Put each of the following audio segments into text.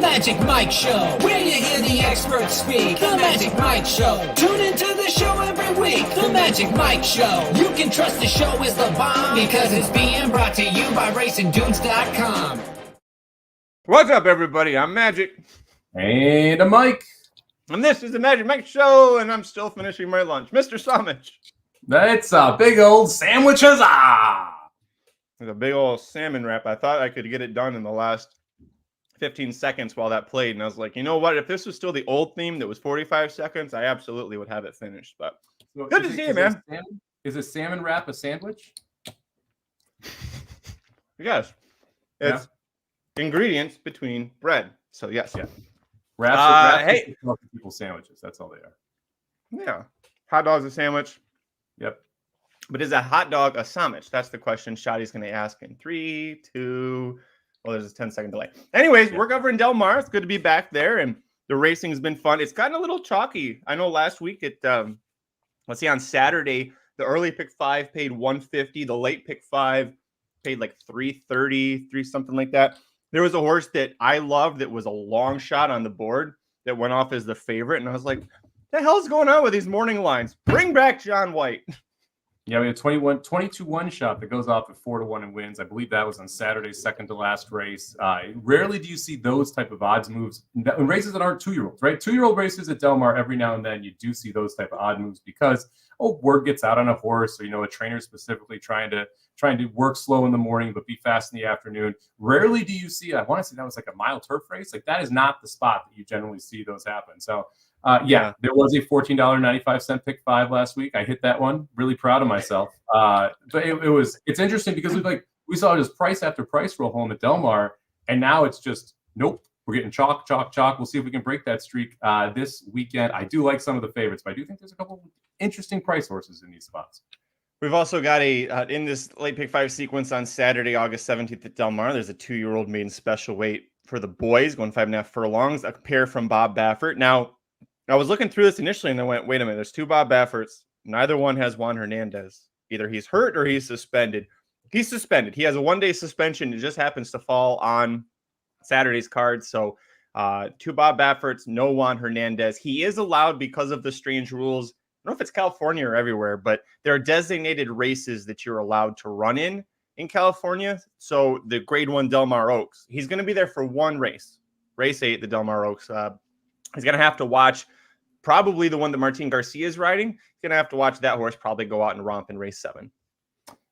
Magic Mike Show, where you hear the experts speak. The Magic Mike Show. Tune into the show every week. The Magic Mike Show. You can trust the show is the bomb because it's being brought to you by RacingDudes.com. What's up, everybody? I'm Magic. And I'm Mike. And this is the Magic Mike Show, and I'm still finishing my lunch. Mr. Somich. That's a big old sandwich, huzzah! It's a big old salmon wrap. I thought I could get it done in the last 15 seconds while that played, and I was like, you know what? If this was still the old theme that was 45 seconds, I absolutely would have it finished. But so good to see you, man. Is a salmon wrap a sandwich? Yes. It's ingredients between bread. So, yes. Yeah. Wraps hey. People's sandwiches. That's all they are. Yeah. Hot dog's a sandwich. Yep. But is a hot dog a Somich? That's the question Shotty's going to ask in 3, 2... Well, there's a 10-second delay. Anyways, we're covering Del Mar. It's good to be back there, and the racing has been fun. It's gotten a little chalky. I know last week on Saturday, the early pick 5 paid $150. The late pick 5 paid like $330, something like that. There was a horse that I loved that was a long shot on the board that went off as the favorite, and I was like, what the hell's going on with these morning lines? Bring back John White. Yeah, we had 22-1 shot that goes off at 4-1 and wins. I believe that was on Saturday's second to last race. Rarely do you see those type of odds moves in races that aren't 2-year-olds, right? 2-year-old races at Del Mar, every now and then you do see those type of odd moves because word gets out on a horse, or a trainer specifically trying to work slow in the morning but be fast in the afternoon. Rarely do you see. I want to say that was like a mile turf race. Like that is not the spot that you generally see those happen. So. There was a $14.95 pick 5 last week. I hit that one. Really proud of myself. But it's interesting because we saw just price after price roll home at Del Mar, and now it's just nope. We're getting chalk. We'll see if we can break that streak this weekend. I do like some of the favorites, but I do think there's a couple interesting price horses in these spots. We've also got in this late pick 5 sequence on Saturday, August 17th at Del Mar. There's a 2-year-old maiden special weight for the boys going 5.5 furlongs, a pair from Bob Baffert. Now, I was looking through this initially and I went, wait a minute, there's 2 Bob Bafferts. Neither one has Juan Hernandez. Either he's hurt or he's suspended. He's suspended. He has a 1-day suspension. It just happens to fall on Saturday's card. So 2 Bob Bafferts, no Juan Hernandez. He is allowed because of the strange rules. I don't know if it's California or everywhere, but there are designated races that you're allowed to run in California. So the grade 1 Del Mar Oaks, he's going to be there for one race. Race 8, the Del Mar Oaks. He's going to have to watch probably the one that Martin Garcia is riding. He's going to have to watch that horse probably go out and romp in race 7.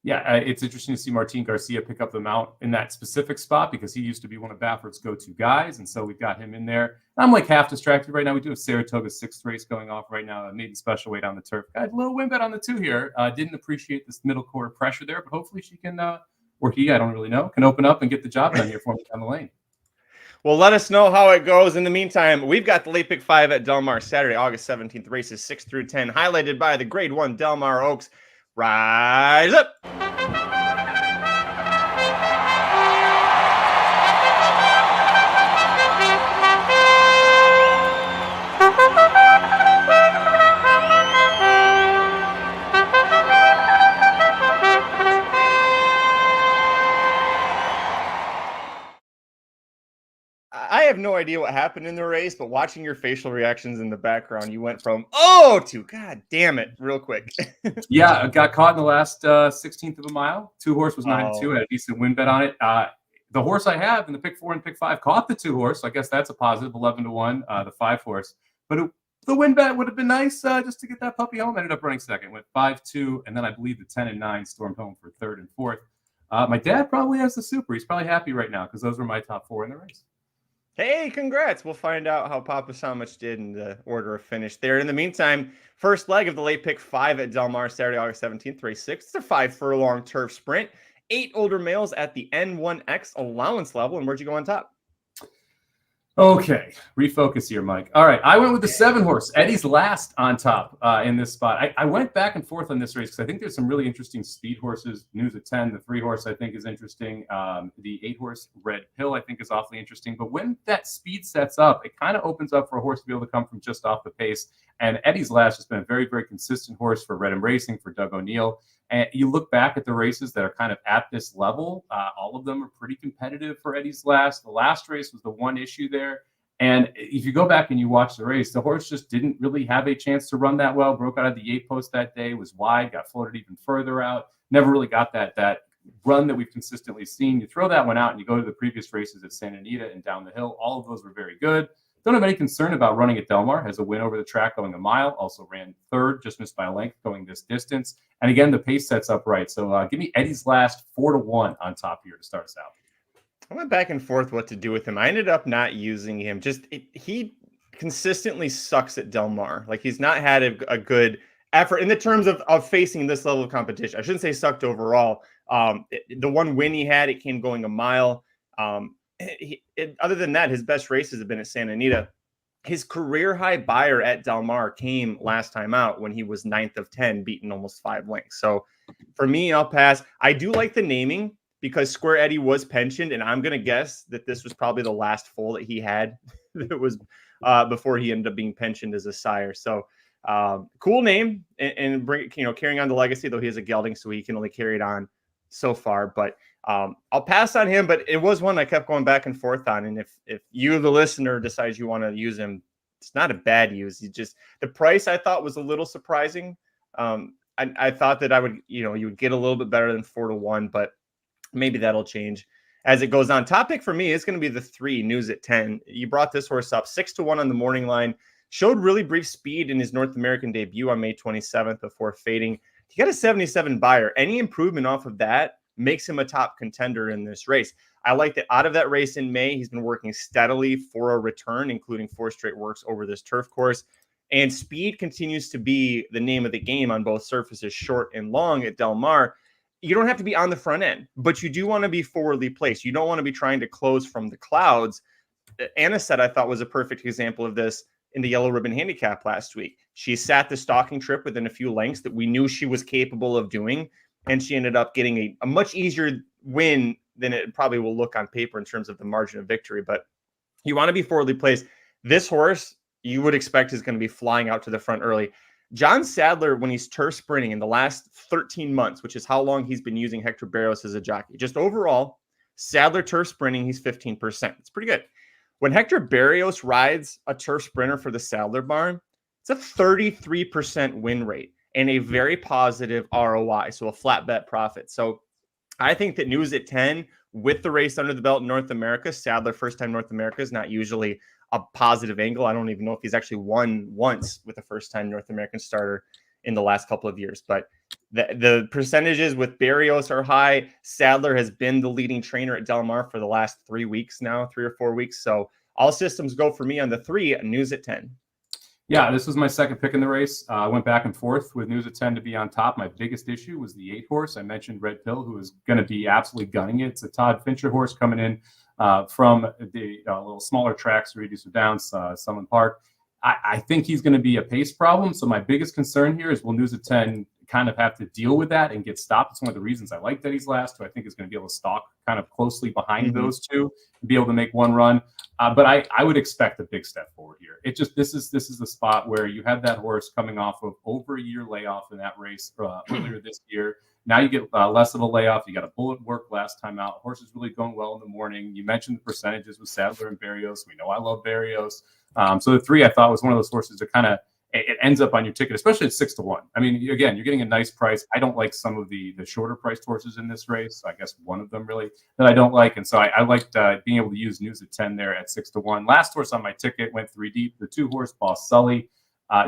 Yeah, it's interesting to see Martin Garcia pick up the mount in that specific spot because he used to be one of Baffert's go-to guys, and so we've got him in there. I'm like half distracted right now. We do have Saratoga's 6th race going off right now, a maiden special weight on the turf. Got a little win bet on the 2 here. Didn't appreciate this middle quarter pressure there, but hopefully she can, or he, I don't really know, can open up and get the job done here for me down the lane. Well, let us know how it goes. In the meantime, we've got the late pick 5 at Del Mar Saturday, August 17th, races 6 through 10, highlighted by the grade 1 Del Mar Oaks. Rise up! I have no idea what happened in the race, but watching your facial reactions in the background, you went from to God damn it real quick. Yeah, I got caught in the last 16th of a mile. 2 horse was 9-2. I had a decent win bet on it. The horse I have in the pick 4 and pick 5 caught the 2 horse. So I guess that's a positive, 11-1, the 5 horse. But the win bet would have been nice just to get that puppy home. Ended up running second, went 5-2, and then I believe the 10 and 9 stormed home for 3rd and 4th. My dad probably has the super. He's probably happy right now because those were my top 4 in the race. Hey, congrats. We'll find out how Papa Somich did in the order of finish there. In the meantime, first leg of the late pick 5 at Del Mar, Saturday, August 17th, race 6. It's a 5-furlong turf sprint. 8 older males at the N1X allowance level. And where'd you go on top? Okay, refocus here, Mike. All right, I went with the 7 horse. Eddie's last on top in this spot. I went back and forth on this race because I think there's some really interesting speed horses. News at 10, the 3 horse I think is interesting. The 8 horse Red Pill I think is awfully interesting. But when that speed sets up, it kind of opens up for a horse to be able to come from just off the pace. And Eddie's last has been a very, very consistent horse for Redham Racing, for Doug O'Neill. And you look back at the races that are kind of at this level, all of them are pretty competitive for Eddie's Last. The last race was the one issue there. And if you go back and you watch the race, the horse just didn't really have a chance to run that well. Broke out of the 8 post that day, was wide, got floated even further out. Never really got that run that we've consistently seen. You throw that one out and you go to the previous races at Santa Anita and down the hill. All of those were very good. Don't have any concern about running at Del Mar. Has a win over the track going a mile. Also ran third, just missed by a length going this distance. And again, the pace sets up right. So give me Eddie's Last 4-1 on top here to start us out. I went back and forth what to do with him. I ended up not using him. He consistently sucks at Del Mar. Like, he's not had a good effort in the terms of facing this level of competition. I shouldn't say sucked overall. The one win he had, it came going a mile. Other than that, his best races have been at Santa Anita. His career high buyer at Del Mar came last time out when he was 9th of 10, beating almost 5 lengths. So for me, I'll pass. I do like the naming because Square Eddie was pensioned, and I'm going to guess that this was probably the last foal that he had that was before he ended up being pensioned as a sire. So cool name and bring, carrying on the legacy, though he is a gelding, so he can only carry it on so far. But I'll pass on him, but it was one I kept going back and forth on. And if you, the listener, decides you want to use him, it's not a bad use. The price I thought was a little surprising. I thought that I would, you would get a little bit better than 4-1, but maybe that'll change as it goes on. Top pick for me is going to be the 3, News at 10. You brought this horse up 6-1 on the morning line. Showed really brief speed in his North American debut on May 27th before fading. He got a 77 buyer. Any improvement off of that makes him a top contender in this race. I like that out of that race in May, he's been working steadily for a return, including 4 straight works over this turf course. And speed continues to be the name of the game on both surfaces, short and long at Del Mar. You don't have to be on the front end, but you do want to be forwardly placed. You don't want to be trying to close from the clouds. Anna said, I thought, was a perfect example of this in the Yellow Ribbon Handicap last week. She sat the stalking trip within a few lengths that we knew she was capable of doing, and she ended up getting a much easier win than it probably will look on paper in terms of the margin of victory. But you want to be forwardly placed. This horse, you would expect, is going to be flying out to the front early. John Sadler, when he's turf sprinting in the last 13 months, which is how long he's been using Hector Berrios as a jockey, just overall, Sadler turf sprinting, he's 15%. It's pretty good. When Hector Berrios rides a turf sprinter for the Sadler barn, it's a 33% win rate and a very positive ROI, so a flat bet profit. So I think that News at 10, with the race under the belt in North America, Sadler first time North America is not usually a positive angle. I don't even know if he's actually won once with a first-time North American starter in the last couple of years. But the percentages with Berrios are high. Sadler has been the leading trainer at Del Mar for the last 3 weeks now, 3 or 4 weeks. So all systems go for me on the 3, News at 10. Yeah, this was my second pick in the race. I went back and forth with News at 10 to be on top. My biggest issue was the 8 horse. I mentioned Red Pill, who is going to be absolutely gunning it. It's a Todd Fincher horse coming in from the little smaller tracks, Reducer Downs, Summerlin Park. I think he's going to be a pace problem. So my biggest concern here is will News at 10 kind of have to deal with that and get stopped? It's one of the reasons I like Eddie's Last, who I think is going to be able to stalk kind of closely behind those two and be able to make one run. But I would expect a big step forward here. This is the spot where you had that horse coming off of over a year layoff in that race earlier this year. Now you get less of a layoff. You got a bullet work last time out. Horse is really going well in the morning. You mentioned the percentages with Sadler and Berrios. We know I love Berrios. So the 3 I thought was one of those horses that kind of it ends up on your ticket, especially at 6-1. I mean, again, you're getting a nice price. I don't like some of the shorter priced horses in this race. I guess one of them really that I don't like. And so I liked being able to use News at 10 there at 6-1. Last horse on my ticket went 3 deep. The 2 horse Boss Sully,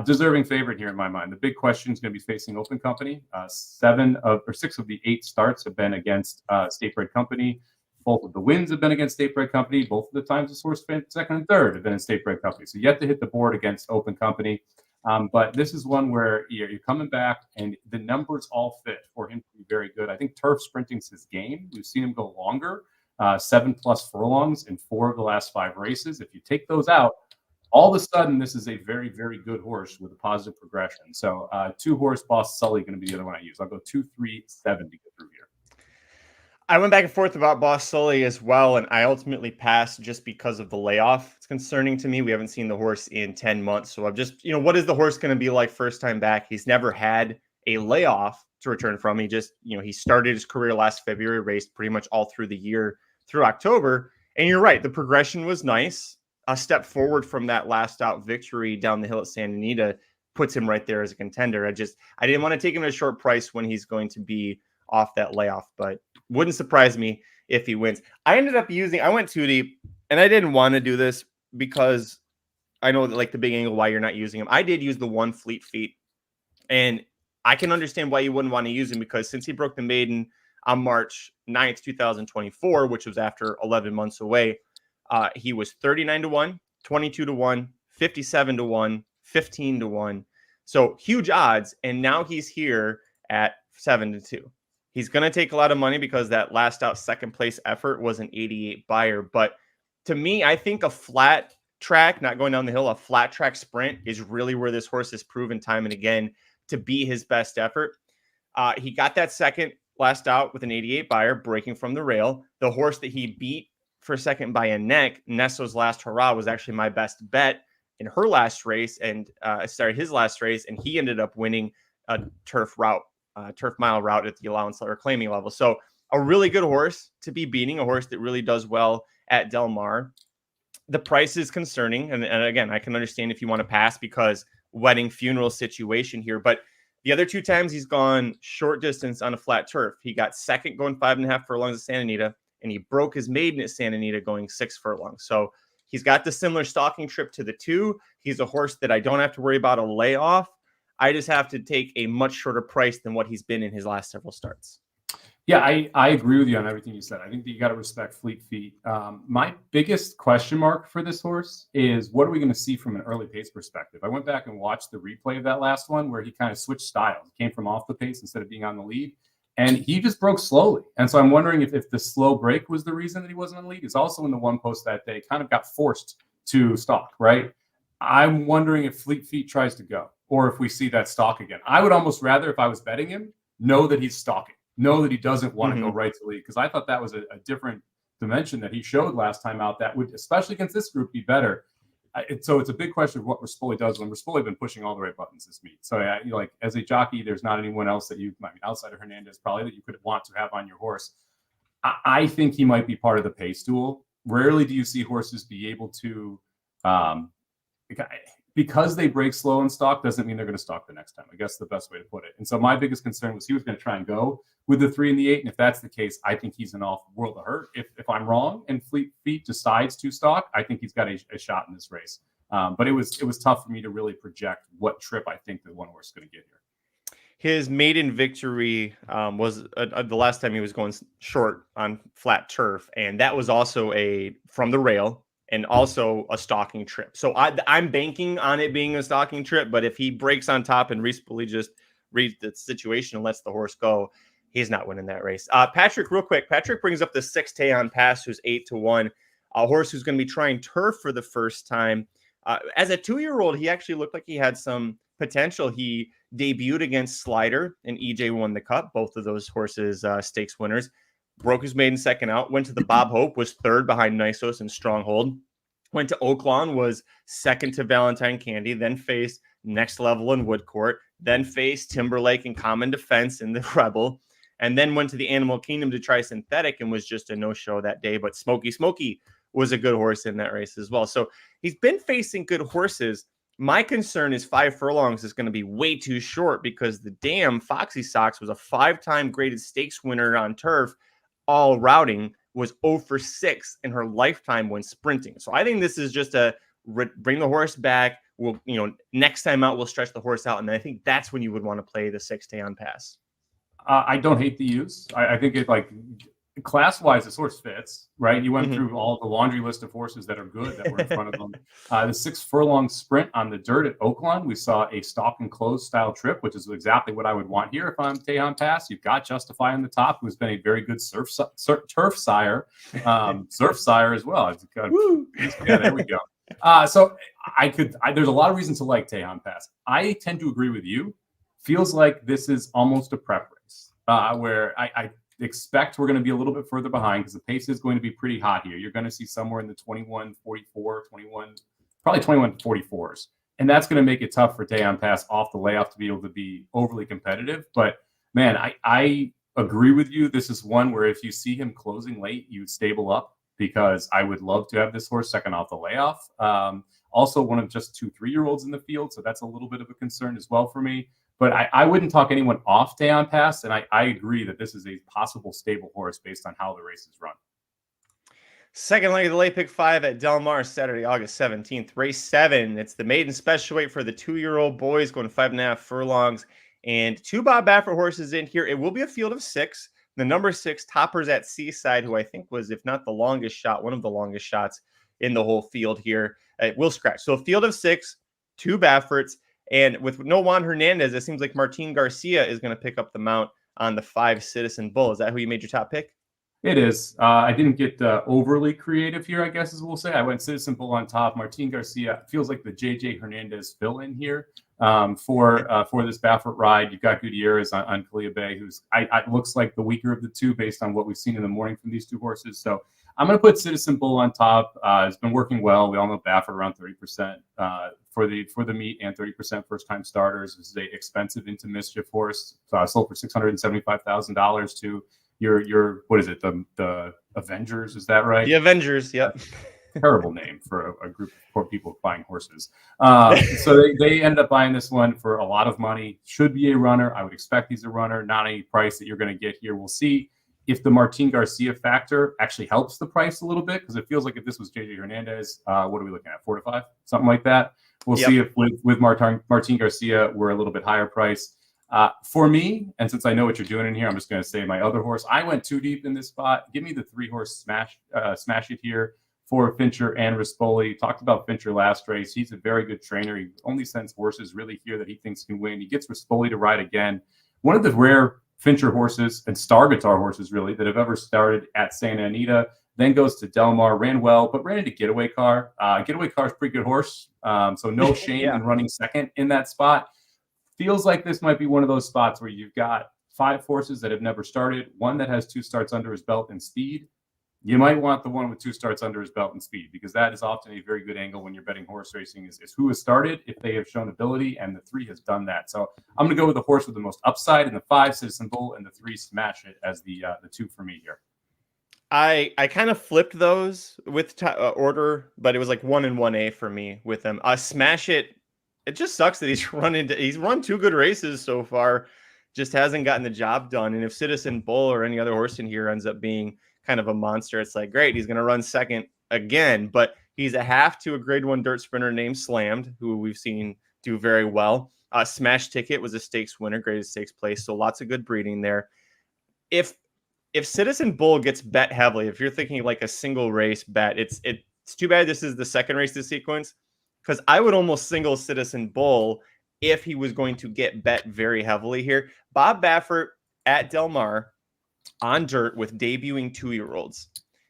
deserving favorite here in my mind. The big question is going to be facing Open Company. 6 of the 8 starts have been against State Bred Company. Both of the wins have been against State Bred Company. Both of the times this horse finished second and third have been in State Bred Company. So yet to hit the board against Open Company. But this is one where you're coming back and the numbers all fit for him to be very good. I think turf sprinting's his game. We've seen him go longer, 7+ furlongs in 4 of the last 5 races. If you take those out, all of a sudden, this is a very, very good horse with a positive progression. So 2 horse Boss Sully going to be the other one I use. I'll go 2, 3, 7 to get through here. I went back and forth about Boss Sully as well, and I ultimately passed just because of the layoff. It's concerning to me. We haven't seen the horse in 10 months. So I'm just, what is the horse going to be like first time back? He's never had a layoff to return from. He just, he started his career last February, raced pretty much all through the year through October. And you're right, the progression was nice. A step forward from that last out victory down the hill at Santa Anita puts him right there as a contender. I didn't want to take him at a short price when he's going to be off that layoff, but wouldn't surprise me if he wins. I went too deep, and I didn't want to do this because I know that, like, the big angle why you're not using him. I did use the one Fleet Feet, and I can understand why you wouldn't want to use him, because since he broke the maiden on March 9th, 2024, which was after 11 months away, he was 39-1, 22-1, 57-1, 15-1. So huge odds. And now he's here at 7-2. He's going to take a lot of money because that last out second place effort was an 88 buyer. But to me, I think a flat track, not going down the hill, a flat track sprint is really where this horse has proven time and again to be his best effort. He got that second last out with an 88 buyer, breaking from the rail. The horse that he beat for second by a neck, Nesso's Last Hurrah, was actually my best bet in her last race, and his last race, and he ended up winning a turf mile route at the allowance or claiming level. So a really good horse to be beating, a horse that really does well at Del Mar. The price is concerning, and again, I can understand if you want to pass because wedding funeral situation here, but the other two times he's gone short distance on a flat turf. He got second going 5.5 furlongs at Santa Anita, and he broke his maiden at Santa Anita going 6 furlongs. So he's got the similar stalking trip to the two. He's a horse that I don't have to worry about a layoff. I just have to take a much shorter price than what he's been in his last several starts. Yeah, I agree with you on everything you said. I think that you got to respect Fleet Feet. My biggest question mark for this horse is what are we going to see from an early pace perspective? I went back and watched the replay of that last one where he kind of switched styles. He came from off the pace instead of being on the lead, and he just broke slowly. And so I'm wondering if the slow break was the reason that he wasn't on the lead. He's also in the one post that day kind of got forced to stalk, right? I'm wondering if Fleet Feet tries to go or if we see that stalk again. I would almost rather, if I was betting him, know that he's stalking. Know that he doesn't want to go right to lead, because I thought that was a different dimension that he showed last time out that would, especially against this group, be better. So it's a big question of what Rispoli does when Rispoli been pushing all the right buttons this meet. So like as a jockey, there's not anyone else that outside of Hernandez probably that you could want to have on your horse. I think he might be part of the pace duel. Rarely do you see horses be able to, because they break slow and stalk doesn't mean they're going to stalk the next time. I guess the best way to put it. And so my biggest concern was he was going to try and go with the 3 and the 8. And if that's the case, I think he's in all world of hurt. If I'm wrong and Fleet Feet decides to stalk, I think he's got a shot in this race. But it was tough for me to really project what trip I think the one horse is going to get here. His maiden victory was the last time he was going short on flat turf. And that was also from the rail. And also a stalking trip. So I'm banking on it being a stalking trip. But if he breaks on top and Rispoli just reads the situation and lets the horse go, he's not winning that race. Patrick, real quick. Patrick brings up the 6 Tejon Pass, who's 8-1. A horse who's going to be trying turf for the first time. As a 2-year-old, he actually looked like he had some potential. He debuted against Slider, and EJ won the Cup. Both of those horses stakes winners. Broke his maiden second out, went to the Bob Hope, was third behind Nisos and Stronghold. Went to Oaklawn, was second to Valentine Candy, then faced Next Level in Woodcourt, then faced Timberlake and Common Defense in the Rebel, and then went to the Animal Kingdom to try Synthetic and was just a no-show that day. But Smokey was a good horse in that race as well. So he's been facing good horses. My concern is 5 furlongs is going to be way too short because the damn Foxy Sox was a 5-time graded stakes winner on turf, all routing, was 0 for 6 in her lifetime when sprinting. So I think this is just a bring the horse back. We'll, next time out, we'll stretch the horse out. And I think that's when you would want to play the 6 Tejon Pass. I don't hate the use. I think it class-wise, this horse fits, right? You went through all the laundry list of horses that are good that were in front of them. The 6 furlong sprint on the dirt at Oaklawn, we saw a stalk and close style trip, which is exactly what I would want here if I'm Tejon Pass. You've got Justify on the top, who's been a very good turf sire, surf sire as well. Yeah, there we go. So there's a lot of reasons to like Tejon Pass. I tend to agree with you. Feels like this is almost a prep race where I expect we're going to be a little bit further behind because the pace is going to be pretty hot here. You're going to see somewhere in the 21-44, probably 21-44s. And that's going to make it tough for Tejon Pass off the layoff to be able to be overly competitive. But Man, I agree with you. This is one where if you see him closing late, you stable up, because I would love to have this horse second off the layoff. Also, one of just 2 3-year-olds in the field, so that's a little bit of a concern as well for me. But I wouldn't talk anyone off Day on Pass, and I agree that this is a possible stable horse based on how the race is run. Second leg of the late pick 5 at Del Mar, Saturday, August 17th. Race 7. It's the maiden special weight for the 2-year-old boys, going 5.5 furlongs. And 2 Bob Baffert horses in here. It will be a field of 6. The number 6, Toppers at Seaside, who I think was, if not the longest shot, one of the longest shots in the whole field here, will scratch. So a field of 6, 2 Bafferts. And with no Juan Hernandez, it seems like Martin Garcia is going to pick up the mount on the 5 Citizen Bull. Is that who you made your top pick? It is. I didn't get overly creative here, I guess, as we'll say. I went Citizen Bull on top. Martin Garcia feels like the JJ Hernandez fill-in here for this Baffert ride. You've got Gutierrez on Kalleward, who's looks like the weaker of the two based on what we've seen in the morning from these 2 horses. So I'm going to put Citizen Bull on top. It's been working well. We all know Baffert around 30% for the meet and 30% first-time starters. This is an expensive Into Mischief horse. Sold for $675,000 to your what is it, the Avengers, is that right? The Avengers, yep. Terrible name for a group of people buying horses. So they ended up buying this one for a lot of money. Should be a runner. I would expect he's a runner, not any price that you're going to get here. We'll see if the Martin Garcia factor actually helps the price a little bit, because it feels like if this was JJ Hernandez, what are we looking at, 4 to 5, something like that. We'll see if with Martin Garcia we're a little bit higher price. For me, and since I know what you're doing in here, I'm just going to say my other horse. I went too deep in this spot. Give me the 3-horse smash it here for Fincher and Rispoli. Talked about Fincher last race. He's a very good trainer. He only sends horses really here that he thinks can win. He gets Rispoli to ride again. One of the rare Fincher horses and Star Guitar horses, really, that have ever started at Santa Anita, then goes to Del Mar, ran well, but ran into Getaway Car. Getaway Car is a pretty good horse, so no shame in running second in that spot. Feels like this might be one of those spots where you've got 5 horses that have never started, one that has 2 starts under his belt in speed. You might want the one with 2 starts under his belt in speed, because that is often a very good angle when you're betting horse racing is who has started, if they have shown ability, and the 3 has done that. So I'm going to go with the horse with the most upside in the 5, Citizen Bull, and the 3, Smash It, as the 2 for me here. I kind of flipped those with order, but it was like 1 and 1A for me with them. Smash It. It just sucks that he's run 2 good races so far, just hasn't gotten the job done. And if Citizen Bull or any other horse in here ends up being kind of a monster, it's like, great, he's going to run second again. But he's a half to a grade 1 dirt sprinter named Slammed, who we've seen do very well. Smash Ticket was a stakes winner, graded stakes place, so lots of good breeding there. If Citizen Bull gets bet heavily, if you're thinking like a single race bet, it's too bad this is the second race this sequence, because I would almost single Citizen Bull if he was going to get bet very heavily here. Bob Baffert at Del Mar on dirt with debuting 2-year-olds.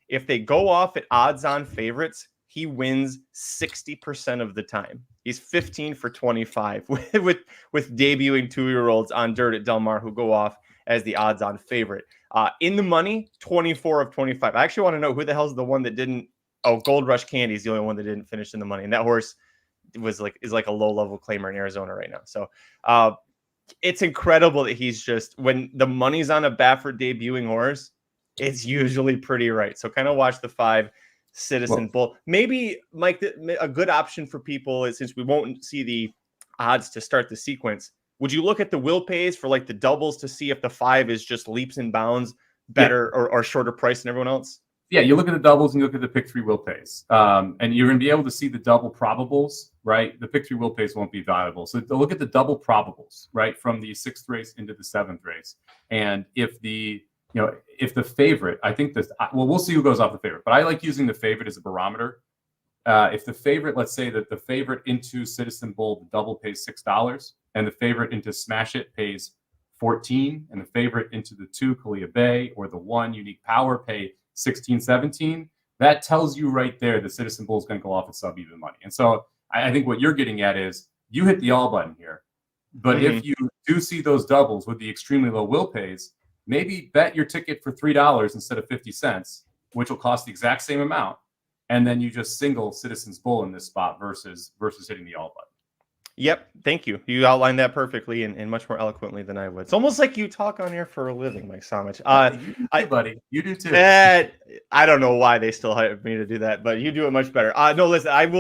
If they go off at odds-on favorites, he wins 60% of the time. He's 15 for 25 with debuting 2-year-olds on dirt at Del Mar who go off as the odds-on favorite. In the money, 24 of 25. I actually want to know who the hell's the one that didn't. Oh, Gold Rush Candy is the only one that didn't finish in the money, and that horse is like a low-level claimer in Arizona right now. So it's incredible that he's just, when the money's on a Baffert debuting horse, it's usually pretty right. So kind of watch the 5 Citizen Bull. Maybe, Mike, a good option for people is, since we won't see the odds to start the sequence, would you look at the will pays for like the doubles to see if the 5 is just leaps and bounds better or shorter price than everyone else? Yeah, you look at the doubles and you look at the pick 3 will pays, and you're going to be able to see the double probables, right? The pick 3 will pays won't be valuable. So look at the double probables, right, from the 6th race into the 7th race. And if the favorite, I think this, well, we'll see who goes off the favorite, but I like using the favorite as a barometer. If the favorite, let's say that the favorite into Citizen Bull, the double pays $6, and the favorite into Smash It pays $14, and the favorite into the 2 Kalleward or the 1 Unique Power pay $16, $17, that tells you right there the Citizen Bull is going to go off at sub-even money. And so I think what you're getting at is you hit the all button here. But if you do see those doubles with the extremely low will pays, maybe bet your ticket for $3 instead of 50 cents, which will cost the exact same amount. And then you just single Citizen's Bull in this spot versus hitting the all button. Yep, thank you. You outlined that perfectly and much more eloquently than I would. It's almost like you talk on air for a living, Mike Somich. You do too, buddy. You do too. I don't know why they still hired me to do that, but you do it much better. No, listen, I am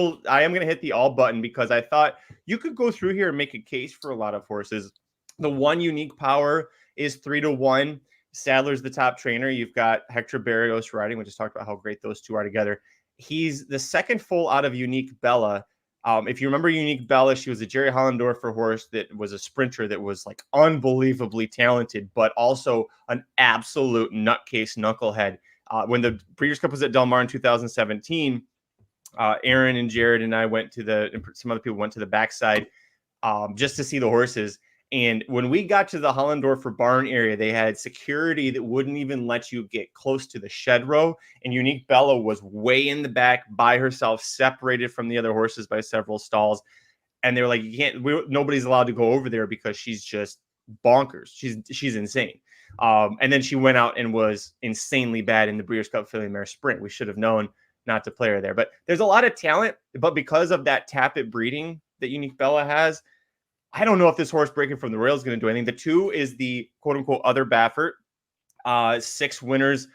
going to hit the all button because I thought you could go through here and make a case for a lot of horses. The one unique power is 3-1. Sadler's the top trainer. You've got Hector Barrios riding. We just talked about how great those two are together. He's the second foal out of Unique Bella. If you remember Unique Bella, she was a Jerry Hollendorfer horse that was a sprinter that was like unbelievably talented, but also an absolute nutcase knucklehead. When the Breeders' Cup was at Del Mar in 2017, Aaron and Jared and I went to some other people went to the backside just to see the horses. And when we got to the Hollendorfer barn area, they had security that wouldn't even let you get close to the shed row. And Unique Bella was way in the back by herself, separated from the other horses by several stalls. And they were like, you can't, nobody's allowed to go over there because she's just bonkers. She's insane. And then she went out and was insanely bad in the Breeders' Cup Filly Mare Sprint. We should have known not to play her there. But there's a lot of talent. But because of that tap-it breeding that Unique Bella has, I don't know if this horse breaking from the rail is going to do anything. The 2 is the quote-unquote other Baffert. 6 winners,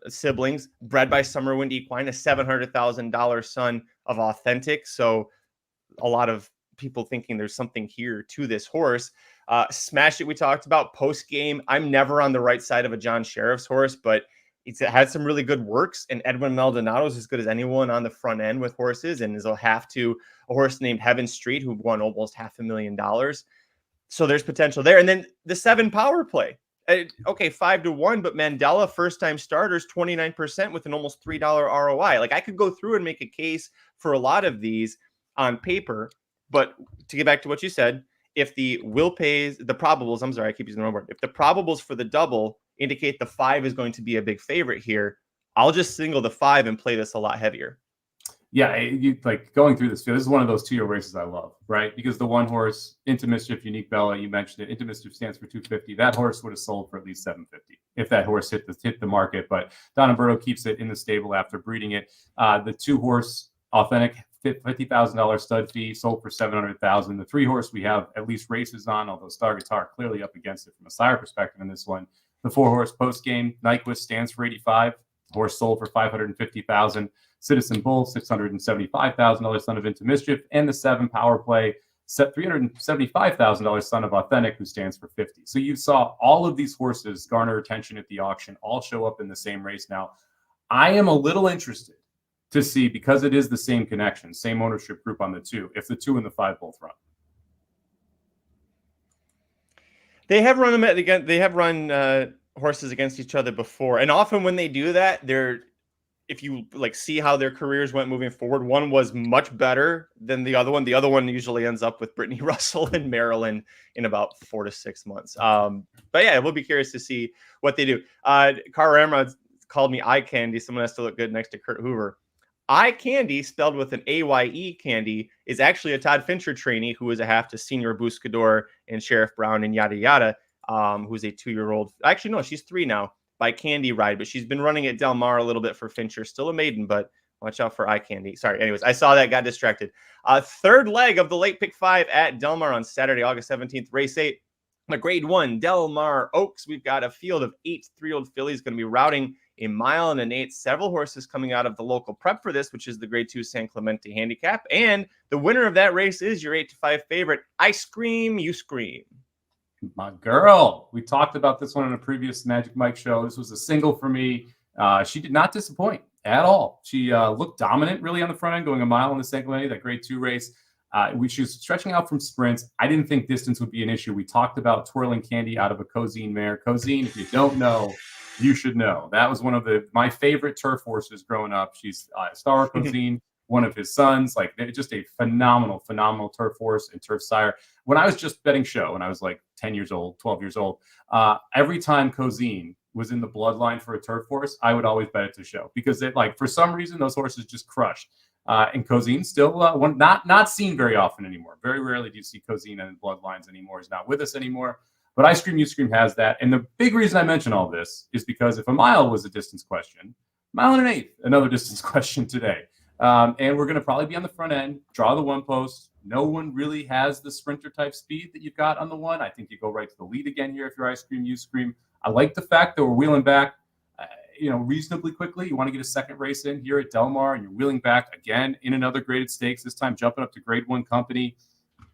siblings, bred by Summerwind Equine, a $700,000 son of Authentic. So a lot of people thinking there's something here to this horse. Smash It, we talked about. Post-game, I'm never on the right side of a John Sheriff's horse, but it's had some really good works, and Edwin Maldonado is as good as anyone on the front end with horses, and is a horse named Heaven Street, who won almost $500,000. So there's potential there. And then the 7 power play. Okay, 5-1, but Mandela, first-time starters, 29% with an almost $3 ROI. Like, I could go through and make a case for a lot of these on paper, but to get back to what you said, if the probables, I'm sorry, I keep using the wrong word. If the probables for the double indicate the 5 is going to be a big favorite here, I'll just single the 5 and play this a lot heavier. Yeah, you like going through this field. This is one of those 2-year races I love, right? Because the one horse, Into Mischief, Unique Bella, you mentioned it. Into Mischief stands for 250. That horse would have sold for at least 750 if that horse hit the market. But Don Umberto keeps it in the stable after breeding it. The 2-horse Authentic, $50,000 stud fee, sold for $700,000. The 3-horse we have at least races on, although Star Guitar clearly up against it from a sire perspective in this one. The 4-horse post game, Nyquist stands for 85. Horse sold for $550,000. Citizen Bull, $675,000 son of Into Mischief, and the 7 power play, $375,000 son of Authentic, who stands for 50. So you saw all of these horses garner attention at the auction, all show up in the same race. Now, I am a little interested to see, because it is the same connection, same ownership group on the 2, if the 2 and the 5 both run. They have run them again. They have run horses against each other before, and often when they do that, if you like see how their careers went moving forward, one was much better than the other one. The other one usually ends up with Brittany Russell in Maryland in about 4 to 6 months. But yeah, we'll be curious to see what they do. Car Ramrod called me eye candy. Someone has to look good next to Kurt Hoover. Eye Candy, spelled with an A-Y-E Candy, is actually a Todd Fincher trainee who is a half to Senior Buscador and Sheriff Brown and yada yada, who's a 2-year-old. Actually, no, she's 3 now by Candy Ride, but she's been running at Del Mar a little bit for Fincher. Still a maiden, but watch out for Eye Candy. Sorry. Anyways, I saw that, got distracted. 3rd leg of the late pick 5 at Del Mar on Saturday, August 17th, race 8. The grade 1 Del Mar Oaks. We've got a field of 8 3-year-old fillies going to be routing a 1 mile and an 1/8. Several horses coming out of the local prep for this, which is the grade 2 San Clemente handicap. And the winner of that race is your 8-5 favorite. I Scream, You Scream. My girl. We talked about this one in a previous Magic Mike show. This was a single for me. She did not disappoint at all. She looked dominant really on the front end, going 1 mile in the San Clemente, that grade 2 race. She was stretching out from sprints. I didn't think distance would be an issue. We talked about twirling candy out of a Cozine mare. Cozine, if you don't know, you should know. That was one of my favorite turf horses growing up. She's Star Cozine, one of his sons. Like, just a phenomenal turf horse and turf sire. When I was just betting show, when I was like 10 years old, 12 years old, every time Cozine was in the bloodline for a turf horse, I would always bet it to show, because for some reason those horses just crushed. And Cozine still not seen very often anymore. Very rarely do you see Cozine in bloodlines anymore. He's not with us anymore. But I Scream, You Scream has that. And the big reason I mention all this is because if a mile was a distance question, 1 and an 1/8, another distance question today. And we're going to probably be on the front end, draw the 1 post, No one really has the sprinter type speed that you've got on the one. I think you go right to the lead again here if you're Ice Cream, You Scream. I like the fact that we're wheeling back, reasonably quickly. You want to get a second race in here at Del Mar, and you're wheeling back again in another graded stakes, this time jumping up to grade 1 company.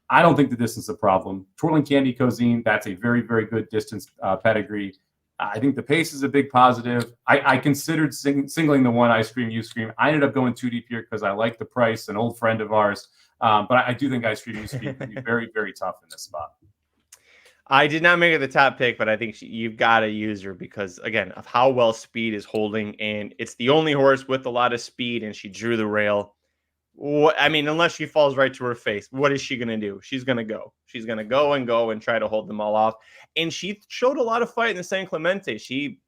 I don't think the distance is a problem. Twirling Candy Cozine, that's a very, very good distance pedigree. I think the pace is a big positive. I considered singling the one Ice Cream, You Scream. I ended up going too deep here because I like the price, an old friend of ours. But I do think Ice Cream, You Scream can be very, very tough in this spot. I did not make it the top pick, but I think you've got to use her because, again, of how well Speed is holding. And it's the only horse with a lot of speed, and she drew the rail. Unless she falls right to her face, what is she going to do? She's going to go. She's going to go and try to hold them all off. And she showed a lot of fight in the San Clemente. She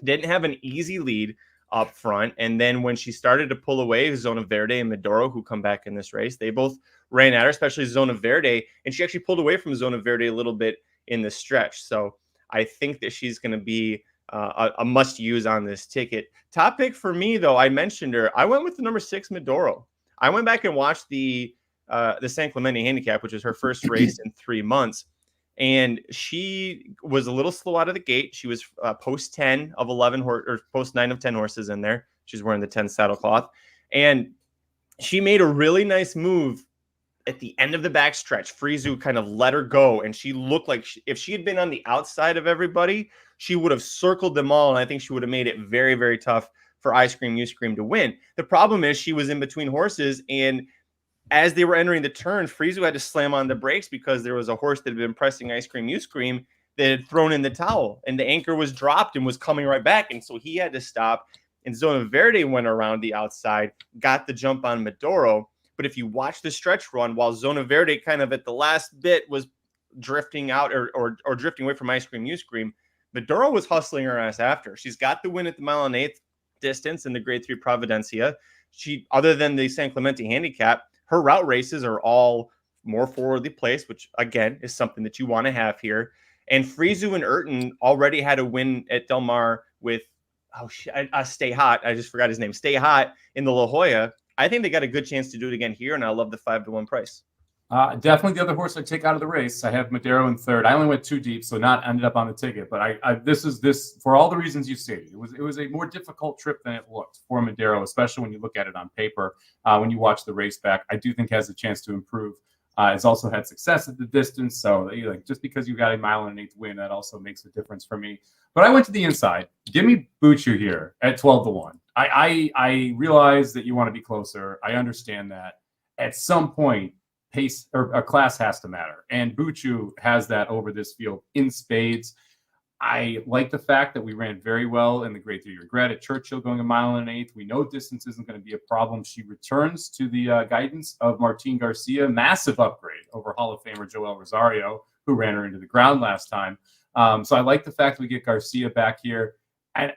didn't have an easy lead up front. And then when she started to pull away, Zona Verde and Medoro, who come back in this race, they both ran at her, especially Zona Verde. And she actually pulled away from Zona Verde a little bit in the stretch. So I think that she's going to be a must use on this ticket. Top pick for me, though, I mentioned her. I went with the number 6, Medoro. I went back and watched the San Clemente handicap, which is her first race in 3 months. And she was a little slow out of the gate. She was post 10 of 11 or post 9 of 10 horses in there. She's wearing the 10 saddlecloth. And she made a really nice move at the end of the backstretch. Frizu kind of let her go. And she looked like if she had been on the outside of everybody, she would have circled them all. And I think she would have made it very, very tough for Ice Cream, You Scream to win. The problem is she was in between horses, and as they were entering the turn, Frizu had to slam on the brakes because there was a horse that had been pressing Ice Cream, You Scream that had thrown in the towel, and the anchor was dropped and was coming right back, and so he had to stop. And Zona Verde went around the outside, got the jump on Medoro. But if you watch the stretch run, while Zona Verde kind of at the last bit was drifting out or drifting away from Ice Cream, You Scream, Medoro was hustling her ass after. She's got the win at the 1 1/8 distance in the grade 3 Providencia. She, other than the San Clemente handicap, her route races are all more forwardly placed, which again is something that you want to have here. And Frizu and Urton already had a win at Del Mar with Stay Hot. I just forgot his name. Stay Hot in the La Jolla. I think they got a good chance to do it again here, and I love the 5-1 price. Definitely the other horse I take out of the race. I have Madero in third. I only went too deep, so not ended up on the ticket. But this for all the reasons you stated. It was a more difficult trip than it looked for Madero, especially when you look at it on paper. When you watch the race back, I do think has a chance to improve. It's also had success at the distance, so just because you got a 1 1/8 win, that also makes a difference for me. But I went to the inside. Give me Buchu here at 12-1. I realize that you want to be closer. I understand that. At some point, pace or a class has to matter, and Buchu has that over this field in spades. I like the fact that we ran very well in the grade 3 regret at Churchill going 1 1/8. We know distance isn't going to be a problem. She returns to the guidance of Martin Garcia, massive upgrade over Hall of Famer Joel Rosario, who ran her into the ground last time. So I like the fact that we get Garcia back here. And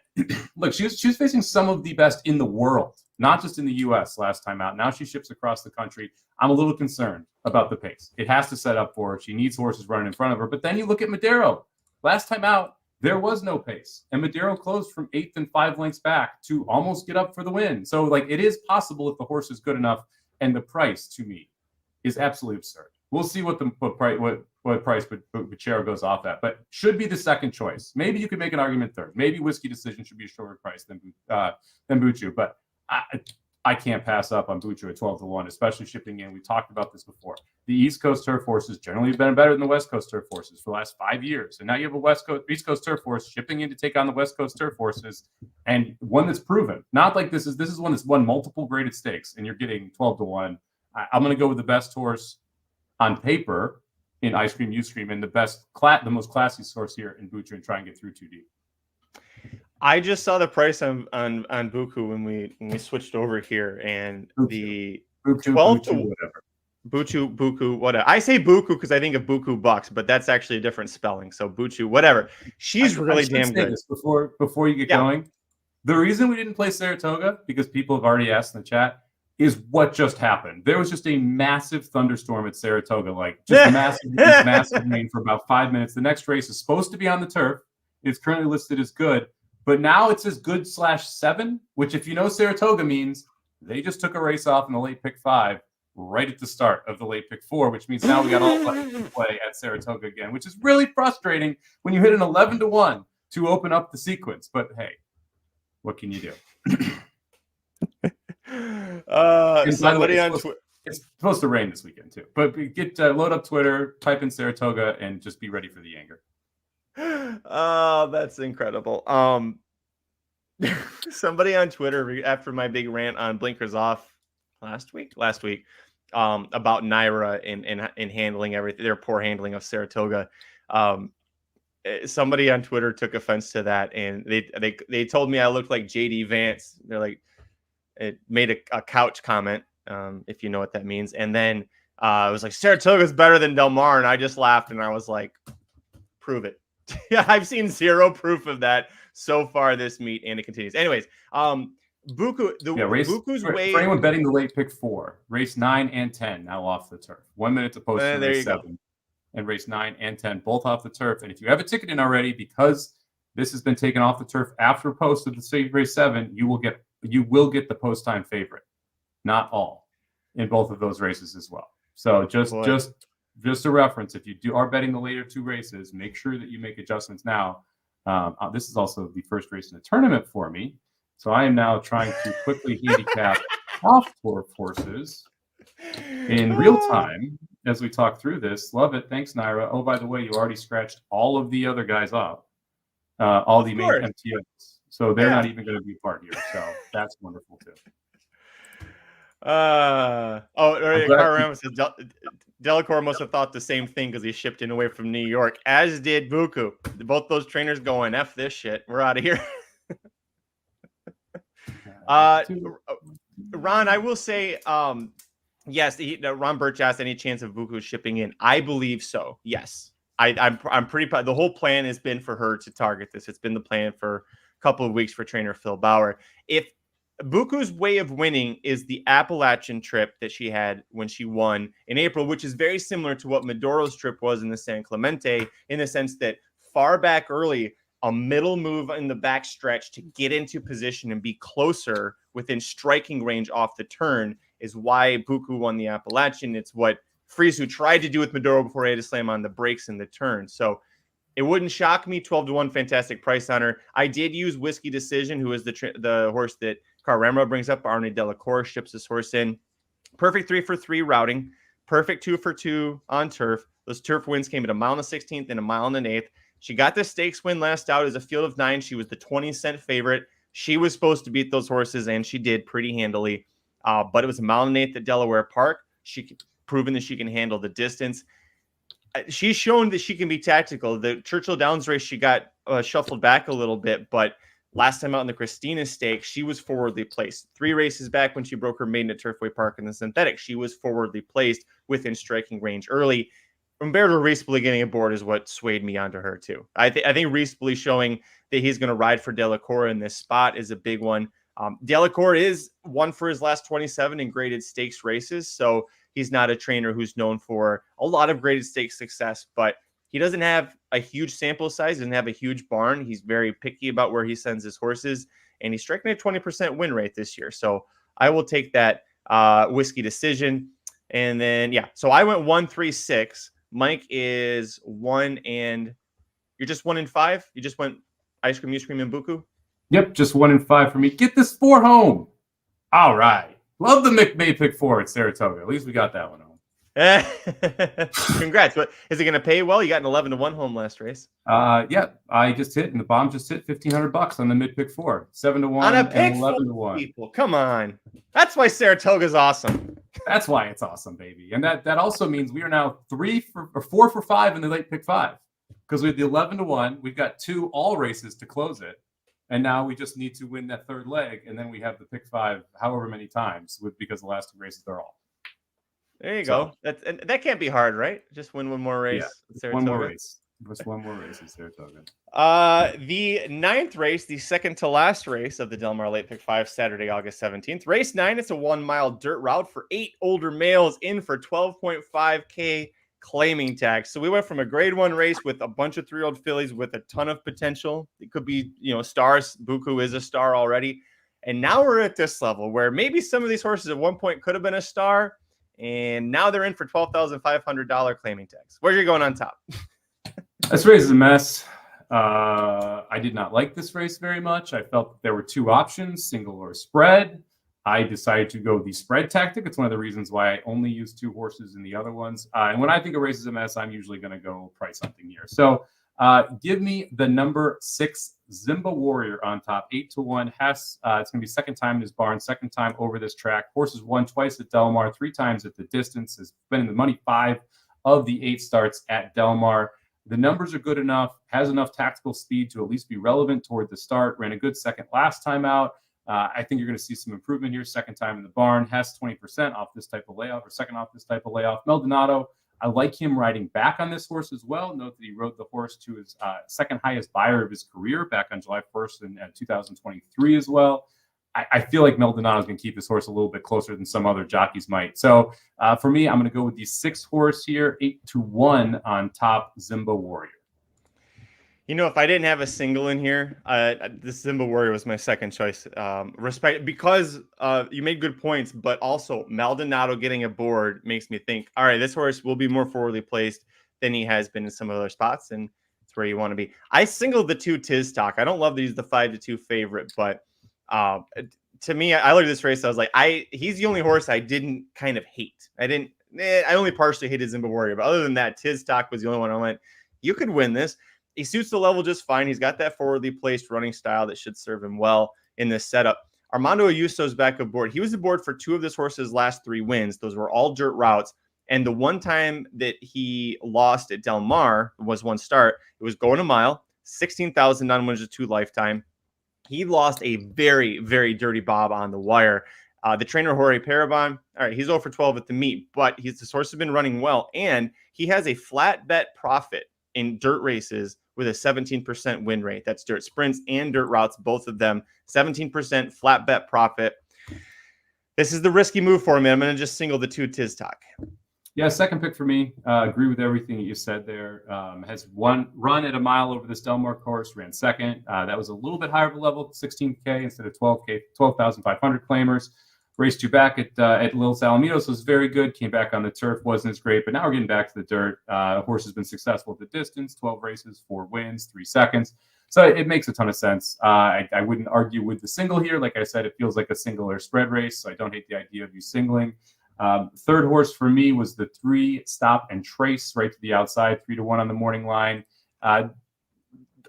look, she was facing some of the best in the world, not just in the U.S. last time out. Now she ships across the country. I'm a little concerned about the pace. It has to set up for her. She needs horses running in front of her. But then you look at Madero. Last time out, there was no pace. And Madero closed from 8th and 5 lengths back to almost get up for the win. So, it is possible if the horse is good enough. And the price, to me, is absolutely absurd. We'll see what price Bachero goes off at, but should be the second choice. Maybe you could make an argument third. Maybe Whiskey Decision should be a shorter price than Buchu, but I can't pass up on Buchu at 12-1, especially shipping in. We talked about this before. The East Coast turf horses generally have been better than the West Coast turf horses for the last 5 years, and now you have a East Coast turf horse shipping in to take on the West Coast turf horses, and one that's proven. Not like this is one that's won multiple graded stakes, and you're getting 12-1. I'm going to go with the best horse on paper in Ice Cream, You Scream, and the most classy source here in Buchu, and try and get through too deep. I just saw the price on Buku when we switched over here, and the 12 to whatever. Buku, whatever. I say Buku because I think of Buku Bucks, but that's actually a different spelling. So Buchu, whatever. She's really damn good. Before you get going, the reason we didn't play Saratoga, because people have already asked in the chat, is what just happened. There was just a massive thunderstorm at Saratoga, massive rain for about 5 minutes. The next race is supposed to be on the turf. It's currently listed as good, but now it says good/7, which if you know Saratoga means they just took a race off in the late pick 5 right at the start of the late pick 4, which means now we got all to play at Saratoga again, which is really frustrating when you hit an 11-1 to open up the sequence. But hey, what can you do? Somebody on Twitter. It's supposed to rain this weekend too. But load up Twitter, type in Saratoga, and just be ready for the anger. Oh, that's incredible. Somebody on Twitter after my big rant on blinkers off last week, about Naira and handling everything, their poor handling of Saratoga. Somebody on Twitter took offense to that, and they told me I looked like JD Vance. They're like, it made a couch comment, if you know what that means, and then it was like Saratoga's better than Del Mar, and I just laughed and I was like, prove it. Yeah, I've seen zero proof of that so far this meet, and it continues. Anyways, Buku's way. For anyone betting the late pick 4, race 9 and 10 now off the turf. 1 minute to post for race 7, and race 9 and 10 both off the turf. And if you have a ticket in already, because this has been taken off the turf after post of the race 7, you will get the post time favorite, not all, in both of those races as well. So just a reference, if you are betting the later 2 races, make sure that you make adjustments now. This is also the first race in the tournament for me, so I am now trying to quickly handicap off-turf horses in real time as we talk through this. Love it. Thanks, Naira. Oh, by the way, you already scratched all of the other guys off, all the main MTOs, so they're not even going to be part here. So that's wonderful too. Carrama says Delacour must have thought the same thing because he shipped in away from New York, as did Buku. Both those trainers going, F this shit. We're out of here. Ron, I will say, yes, Ron Birch asked any chance of Buku shipping in. I believe so. Yes. I'm pretty the whole plan has been for her to target this. It's been the plan for a couple of weeks for trainer Phil Bauer. If Buku's way of winning is the Appalachian trip that she had when she won in April, which is very similar to what Maduro's trip was in the San Clemente, in the sense that far back early, a middle move in the back stretch to get into position and be closer within striking range off the turn is why Buku won the Appalachian. It's what Friese tried to do with Maduro before he had to slam on the brakes in the turn. So it wouldn't shock me. 12-1, fantastic price on her. I did use Whiskey Decision, who is the horse that Carremra brings up. Arne Delacour ships this horse in. Perfect 3-for-3 routing. Perfect 2-for-2 on turf. Those turf wins came at 1 mile and 16th and 1 mile and 1/8. She got the stakes win last out as a field of 9. She was the 20-cent favorite. She was supposed to beat those horses, and she did pretty handily. But it was 1 mile and 1/8 at Delaware Park. She proven that she can handle the distance. She's shown that she can be tactical. The Churchill Downs race, she got shuffled back a little bit, but last time out in the Christina Stakes, she was forwardly placed. 3 races back when she broke her maiden at Turfway Park in the synthetic, she was forwardly placed within striking range early. Umberto Rispoli getting aboard is what swayed me onto her too. I think Rispoli showing that he's going to ride for Delacour in this spot is a big one. Delacour is one for his last 27 in graded stakes races, so he's not a trainer who's known for a lot of graded stakes success, but he doesn't have a huge sample size, doesn't have a huge barn. He's very picky about where he sends his horses, and he's striking a 20% win rate this year. So I will take that Whiskey Decision. And then, so I went 1-3-6. Mike is 1 and you're just 1 and 5. You just went Ice Cream, You Scream, and Buku. Yep, just 1 and 5 for me. Get this 4 home. All right. Love the McMay pick 4 at Saratoga. At least we got that one home. Congrats. But is it going to pay well? You got an 11-1 home last race. Yeah, I just hit, and the bomb just hit $1,500 on the mid pick 4. 7-1 on a pick and 11-1. People, come on. That's why Saratoga's awesome. That's why it's awesome, baby. And that also means we are now 4 for 5 in the late pick 5. Because we had the 11-1, we've got 2 all races to close it. And now we just need to win that third leg, and then we have the pick 5 however many times because the last 2 races are all. There you go. That can't be hard, right? Just win one more race. Yeah, one more race. Just one more race in Saratoga. The 9th race, the second to last race of the Del Mar Late Pick 5, Saturday, August 17th. Race 9, it's a 1-mile dirt route for 8 older males in for $12.5K claiming tax. So we went from a grade 1 race with a bunch of 3-year-old fillies with a ton of potential. It could be, stars. Buku is a star already. And now we're at this level where maybe some of these horses at one point could have been a star. and now they're in for $12,500 claiming tax. Where are you going on top? This race is a mess. I did not like this race very much. I felt that there were two options, single or spread. I decided to go the spread tactic. It's one of the reasons why I only use two horses in the other ones. And when I think a race is a mess, I'm usually going to go price hunting here. So give me the number 6 Zimba Warrior on top, 8-1. It's going to be second time in his barn, second time over this track. Horse has won twice at Del Mar, 3 times at the distance. Has been in the money 5 of the 8 starts at Del Mar. The numbers are good enough, has enough tactical speed to at least be relevant toward the start. Ran a good second last time out. I think you're going to see some improvement here. Second time in the barn, has 20% off this type of layoff, or second off this type of layoff. Maldonado, I like him riding back on this horse as well. Note that he rode the horse to his second highest buyer of his career back on July 1st in 2023 as well. I feel like Maldonado is going to keep this horse a little bit closer than some other jockeys might. So for me, I'm going to go with the 6 horse here, 8-1 on top, Zimba Warrior. You know, if I didn't have a single in here, this Zimba Warrior was my second choice. Because you made good points, but also Maldonado getting aboard makes me think, all right, this horse will be more forwardly placed than he has been in some other spots, and it's where you want to be. I singled the 2 Tiz Talk. I don't love that he's the 5-2 favorite, but to me, I looked at this race, I was like, he's the only horse I didn't kind of hate. I only partially hated Zimba Warrior, but other than that, Tiz Talk was the only one I went, you could win this. He suits the level just fine. He's got that forwardly placed running style that should serve him well in this setup. Armando Ayuso's back aboard. He was aboard for 2 of this horse's last 3 wins. Those were all dirt routes. And the one time that he lost at Del Mar was one start. It was going a mile, 16,000 non-winners to 2 lifetime. He lost a very, very dirty bob on the wire. The trainer, Jorge Parabon, all right, he's 0 for 12 at the meet, but this horse has been running well. And he has a flat bet profit in dirt races with a 17% win rate. That's dirt sprints and dirt routes, both of them. 17% flat bet profit. This is the risky move for me. I'm going to just single the 2 Tiz Talk. Yeah, second pick for me. Agree with everything that you said there. Has one run at a mile over this Del Mar course, ran second. That was a little bit higher of a level, 16K instead of 12K, 12,500 claimers. Raced you back at Los Alamitos, was very good. Came back on the turf, wasn't as great, but now we're getting back to the dirt. Horse has been successful at the distance, 12 races, 4 wins, 3 seconds. So it makes a ton of sense. I wouldn't argue with the single here. Like I said, it feels like a single or spread race, so I don't hate the idea of you singling. Third horse for me was the 3 Stop and Trace, right to the outside, 3-1 on the morning line.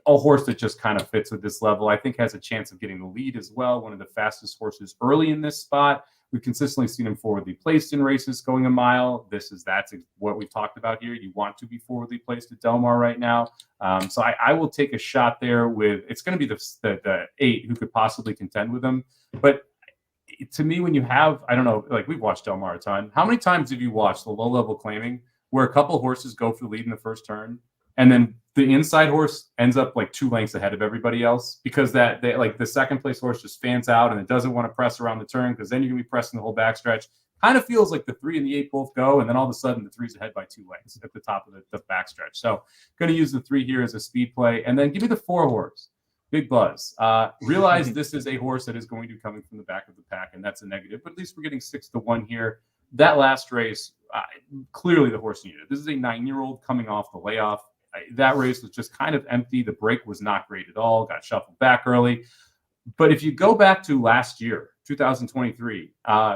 A horse that just kind of fits with this level. I think has a chance of getting the lead as well. One of the fastest horses early in this spot. We've consistently seen him forwardly placed in races going a mile. That's what we've talked about here. You want to be forwardly placed at Del Mar right now. So I will take a shot there with, it's going to be the 8 who could possibly contend with him. But to me, when you have, I don't know, like we've watched Del Mar a ton. How many times have you watched the low level claiming where a couple horses go for the lead in the first turn and then the inside horse ends up like 2 lengths ahead of everybody else because like the second place horse just fans out and it doesn't want to press around the turn because then you're going to be pressing the whole backstretch. Kind of feels like the 3 and the 8 both go, and then all of a sudden the 3's ahead by 2 lengths at the top of the backstretch. So going to use the 3 here as a speed play, and then give me the 4 horse. Big Buzz. Realize this is a horse that is going to be coming from the back of the pack, and that's a negative. But at least we're getting 6-1 here. That last race, clearly the horse needed. This is a 9-year-old coming off the layoff. That race was just kind of empty. The break was not great at all. Got shuffled back early. But if you go back to last year, 2023,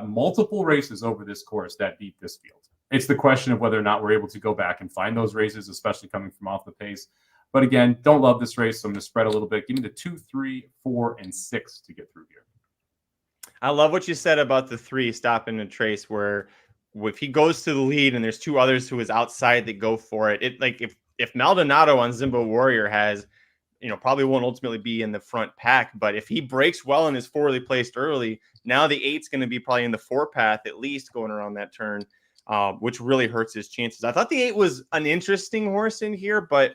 multiple races over this course that beat this field. It's the question of whether or not we're able to go back and find those races, especially coming from off the pace. But again, don't love this race, so I'm going to spread a little bit. Give me the 2, 3, 4, and 6 to get through here. I love what you said about the 3 Stop and Trace, where if he goes to the lead and there's 2 others who is outside that go for it, like if Maldonado on Zimba Warrior has, probably won't ultimately be in the front pack, but if he breaks well and is forwardly placed early, now the 8's going to be probably in the 4 path at least going around that turn, which really hurts his chances. I thought the 8 was an interesting horse in here, but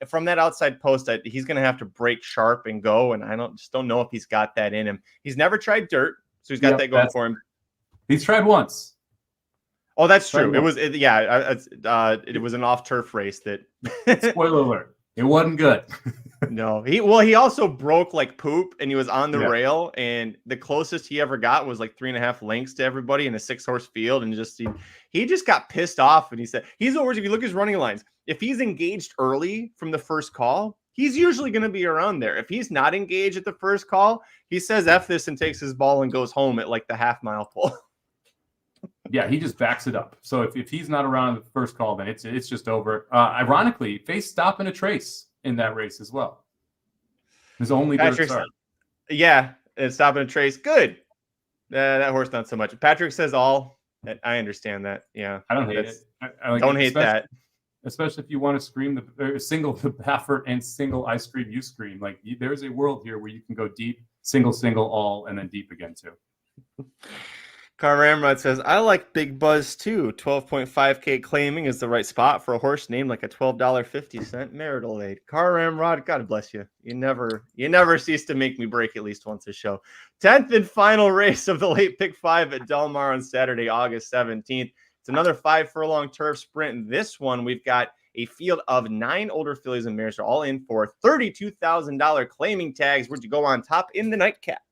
from that outside post, he's going to have to break sharp and go, and I just don't know if he's got that in him. He's never tried dirt, so he's got that going for him. He's tried once. Oh, that's true. It was an off turf race that. Spoiler alert. It wasn't good. No, he also broke like poop, and he was on the Yeah. rail, and the closest he ever got was like 3.5 lengths to everybody in a 6-horse field, and he just got pissed off, and he said he's always, if you look at his running lines, if he's engaged early from the first call, he's usually going to be around there. If he's not engaged at the first call, he says F this and takes his ball and goes home at like the half-mile pole. Yeah, he just backs it up. So if he's not around the first call, then it's just over. Ironically, faced Stop and a Trace in that race as well. His only dirt start. Yeah, and Stop and a Trace. Good. That horse not so much. Patrick says all. I understand that. Yeah, I don't hate it. I don't hate that. Especially if you want to scream single the Baffert and single I scream, you scream. Like there's a world here where you can go deep, single, all, and then deep again too. Car Ramrod says, I like Big Buzz too. 12.5K claiming is the right spot for a horse named like a $12.50 marital aid. Car Ramrod, God bless you. You never cease to make me break at least once a show. 10th and final race of the late pick 5 at Del Mar on Saturday, August 17th. It's another 5 furlong turf sprint. And this one, we've got a field of 9 older fillies and mares are all in for $32,000 claiming tags. Where'd you go on top in the nightcap?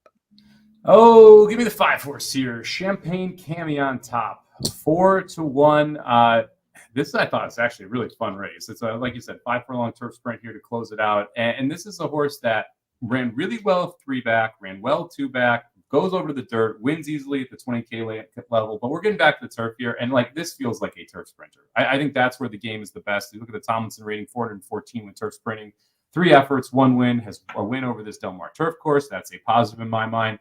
Oh, give me the 5-horse here. Champagne Cami on top. 4-1. This I thought was actually a really fun race. It's like you said, 5 furlong turf sprint here to close it out. And this is a horse that ran really well 3 back, ran well 2 back, goes over to the dirt, wins easily at the 20K level. But we're getting back to the turf here. And like this feels like a turf sprinter. I think that's where the game is the best. You look at the Tomlinson rating, 414 with turf sprinting. 3 efforts, 1 win, has a win over this Del Mar turf course. That's a positive in my mind.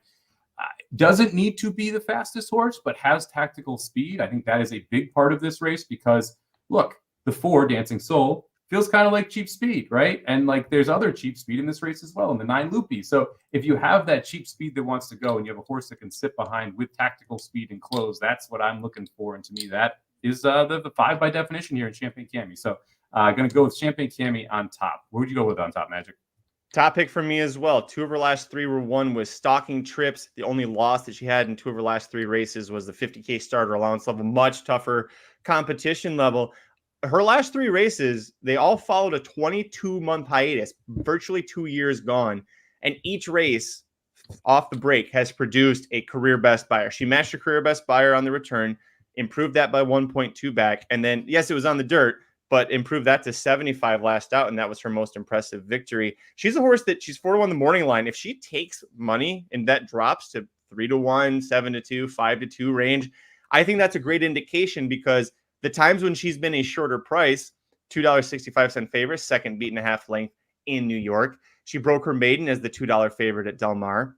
Doesn't need to be the fastest horse, but has tactical speed. I think that is a big part of this race because, look, the 4 Dancing Soul feels kind of like cheap speed, right? And like there's other cheap speed in this race as well, in the 9 Loopy. So if you have that cheap speed that wants to go and you have a horse that can sit behind with tactical speed and close, that's what I'm looking for. And to me, that is the 5 by definition here in Champagne Cami. So I'm going to go with Champagne Cami on top. What would you go with on top, Magic? Top pick for me as well. 2 of her last 3 were won with stalking trips. The only loss that she had in 2 of her last 3 races was the 50K starter allowance level, much tougher competition level. Her last 3 races, they all followed a 22-month hiatus, virtually 2 years gone. And each race off the break has produced a career best buyer. She matched her career best buyer on the return, improved that by 1.2 back. And then, yes, it was on the dirt, but improved that to 75 last out, and that was her most impressive victory. She's a horse that she's 4-1 the morning line. If she takes money and that drops to 3-1, 7-2, 5-2 range, I think that's a great indication because the times when she's been a shorter price, $2.65 favorite, second beat and a half length in New York. She broke her maiden as the $2 favorite at Del Mar.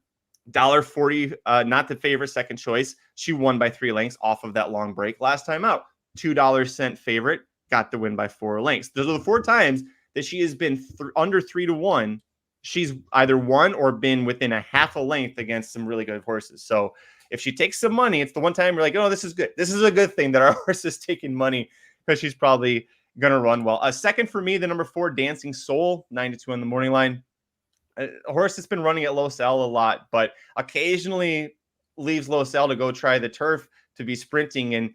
$1.40, not the favorite, second choice. She won by 3 lengths off of that long break last time out. $2 cent favorite, got the win by 4 lengths. Those are the 4 times that she has been under 3-1. She's either won or been within a half a length against some really good horses. So if she takes some money, it's the one time you're like, oh, this is good. This is a good thing that our horse is taking money because she's probably going to run well. A second for me, the number 4, Dancing Soul, 9-2 on the morning line. A horse that's been running at Los Al a lot, but occasionally leaves Los Al to go try the turf to be sprinting. And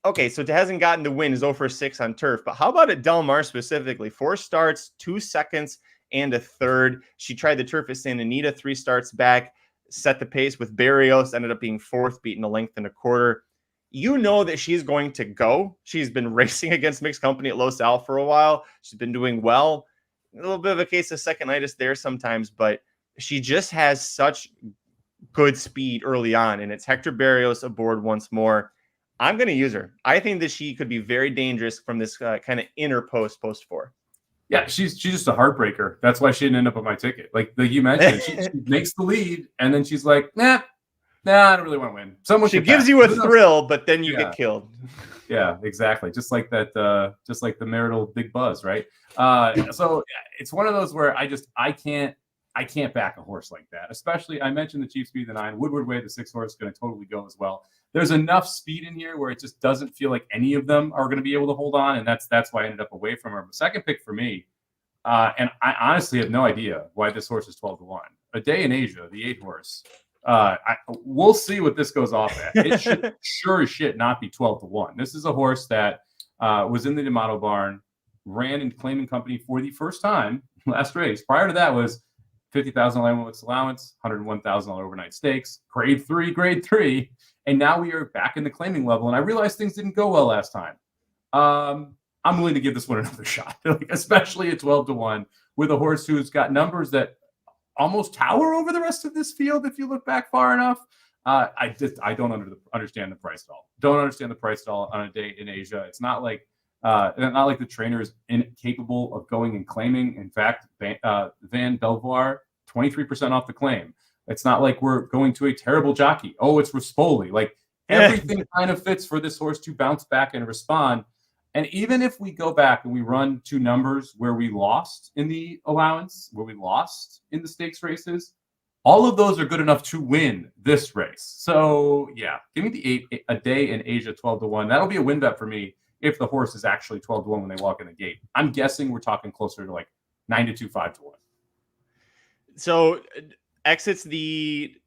okay, so it hasn't gotten the win, is 0-6 on turf. But how about at Del Mar specifically? 4 starts, 2 seconds, and a third. She tried the turf at Santa Anita, 3 starts back, set the pace with Barrios, ended up being 4th, beating a length and a quarter. You know that she's going to go. She's been racing against mixed company at Los Al for a while. She's been doing well. A little bit of a case of second-itis there sometimes, but she just has such good speed early on, and it's Hector Barrios aboard once more. I'm going to use her. I think that she could be very dangerous from this kind of inner post 4. Yeah, she's just a heartbreaker. That's why she didn't end up on my ticket. Like you mentioned, she makes the lead, and then she's like, nah, I don't really want to win. She gives you a thrill, but then you get killed. Yeah, exactly. Just like that. Just like the marital Big Buzz, right? So it's one of those where I can't back a horse like that. Especially, I mentioned the cheap speed, the 9 Woodward Way, the 6 horse is going to totally go as well. There's enough speed in here where it just doesn't feel like any of them are going to be able to hold on, and that's why I ended up away from her. But second pick for me, and I honestly have no idea why this horse is 12-1. A Day in Asia, the 8 horse. We'll see what this goes off at. It should sure as shit not be 12-1. This is a horse that was in the D'Amato barn, ran in claiming company for the first time last race. Prior to that was $50,000 allowance, $101,000 overnight stakes, grade three. And now we are back in the claiming level. And I realized things didn't go well last time. I'm willing to give this one another shot, especially at 12-1 with a horse who's got numbers that almost tower over the rest of this field. If you look back far enough, I don't understand the price at all. Don't understand the price at all on a day in Asia. It's not like the trainer is incapable of going and claiming. In fact, Van Belvoir, 23% off the claim. It's not like we're going to a terrible jockey. Oh, it's Rispoli. Like everything kind of fits for this horse to bounce back and respond. And even if we go back and we run two numbers where we lost in the allowance, where we lost in the stakes races, all of those are good enough to win this race. So yeah, give me the 8 a day in Asia 12-1. That'll be a win bet for me if the horse is actually 12-1 when they walk in the gate. I'm guessing we're talking closer to like 9-2, 5-1. So exits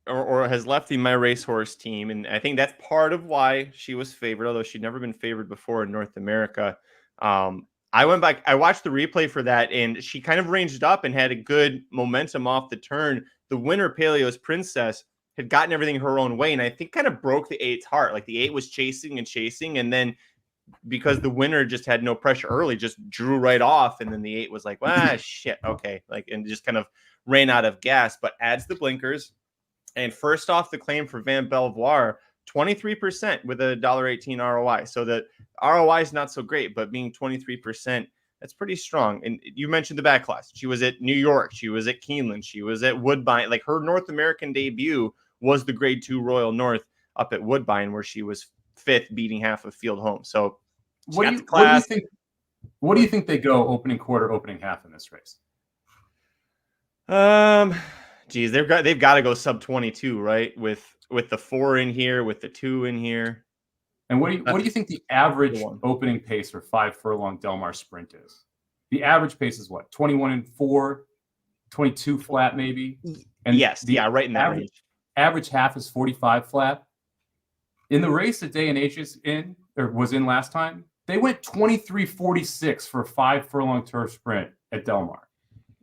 or has left the My Racehorse team, and I think that's part of why she was favored, although she'd never been favored before in North America. I went back, I watched the replay for that, and she kind of ranged up and had a good momentum off the turn. The winner, Paleo's Princess, had gotten everything her own way, and I think kind of broke the 8's heart. Like the 8 was chasing, and then because the winner just had no pressure early, just drew right off, and then the 8 was like, shit, okay, like, and just kind of ran out of gas, but adds the blinkers. And first off the claim for Van Belvoir, 23% with a $1.18 ROI. So the ROI is not so great, but being 23%, that's pretty strong. And you mentioned the back class. She was at New York. She was at Keeneland. She was at Woodbine. Like her North American debut was the grade 2 Royal North up at Woodbine, where she was 5th, beating half of field home. So what do you think they go opening quarter, opening half in this race? Geez, they've got to go sub 22, right? With the 4 in here, with the 2 in here. And what do you think the average opening pace for 5 furlong Del Mar Sprint is? The average pace is what? 21-4, 22 flat maybe. And yes, right in that range. Average half is 45 flat. In the race that Day and H was in last time, they went 23-46 for a 5 furlong turf sprint at Del Mar.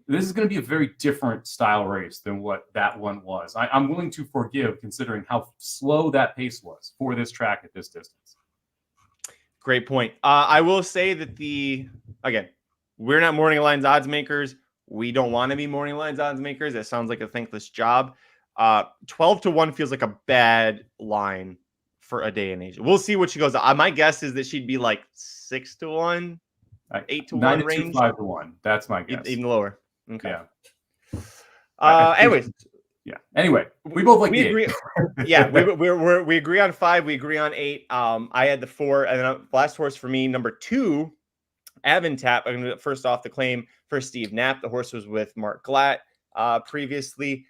This is going to be a very different style race than what that one was. I'm willing to forgive, considering how slow that pace was for this track at this distance. Great point. I will say that again, we're not morning lines odds makers. We don't want to be morning lines odds makers. That sounds like a thankless job. 12-1 feels like a bad line for a day in Asia. We'll see what she goes. My guess is that she'd be like 6-1, 8-1 range. 5-1. That's my guess. Even lower. Okay. Yeah. Anyways. Yeah. Anyway, we both like we the agree. 8. Yeah, we agree on 5. We agree on 8. I had the 4, and then last horse for me, number 2, Avantap. I'm going to first off the claim for Steve Knapp. The horse was with Mark Glatt previously.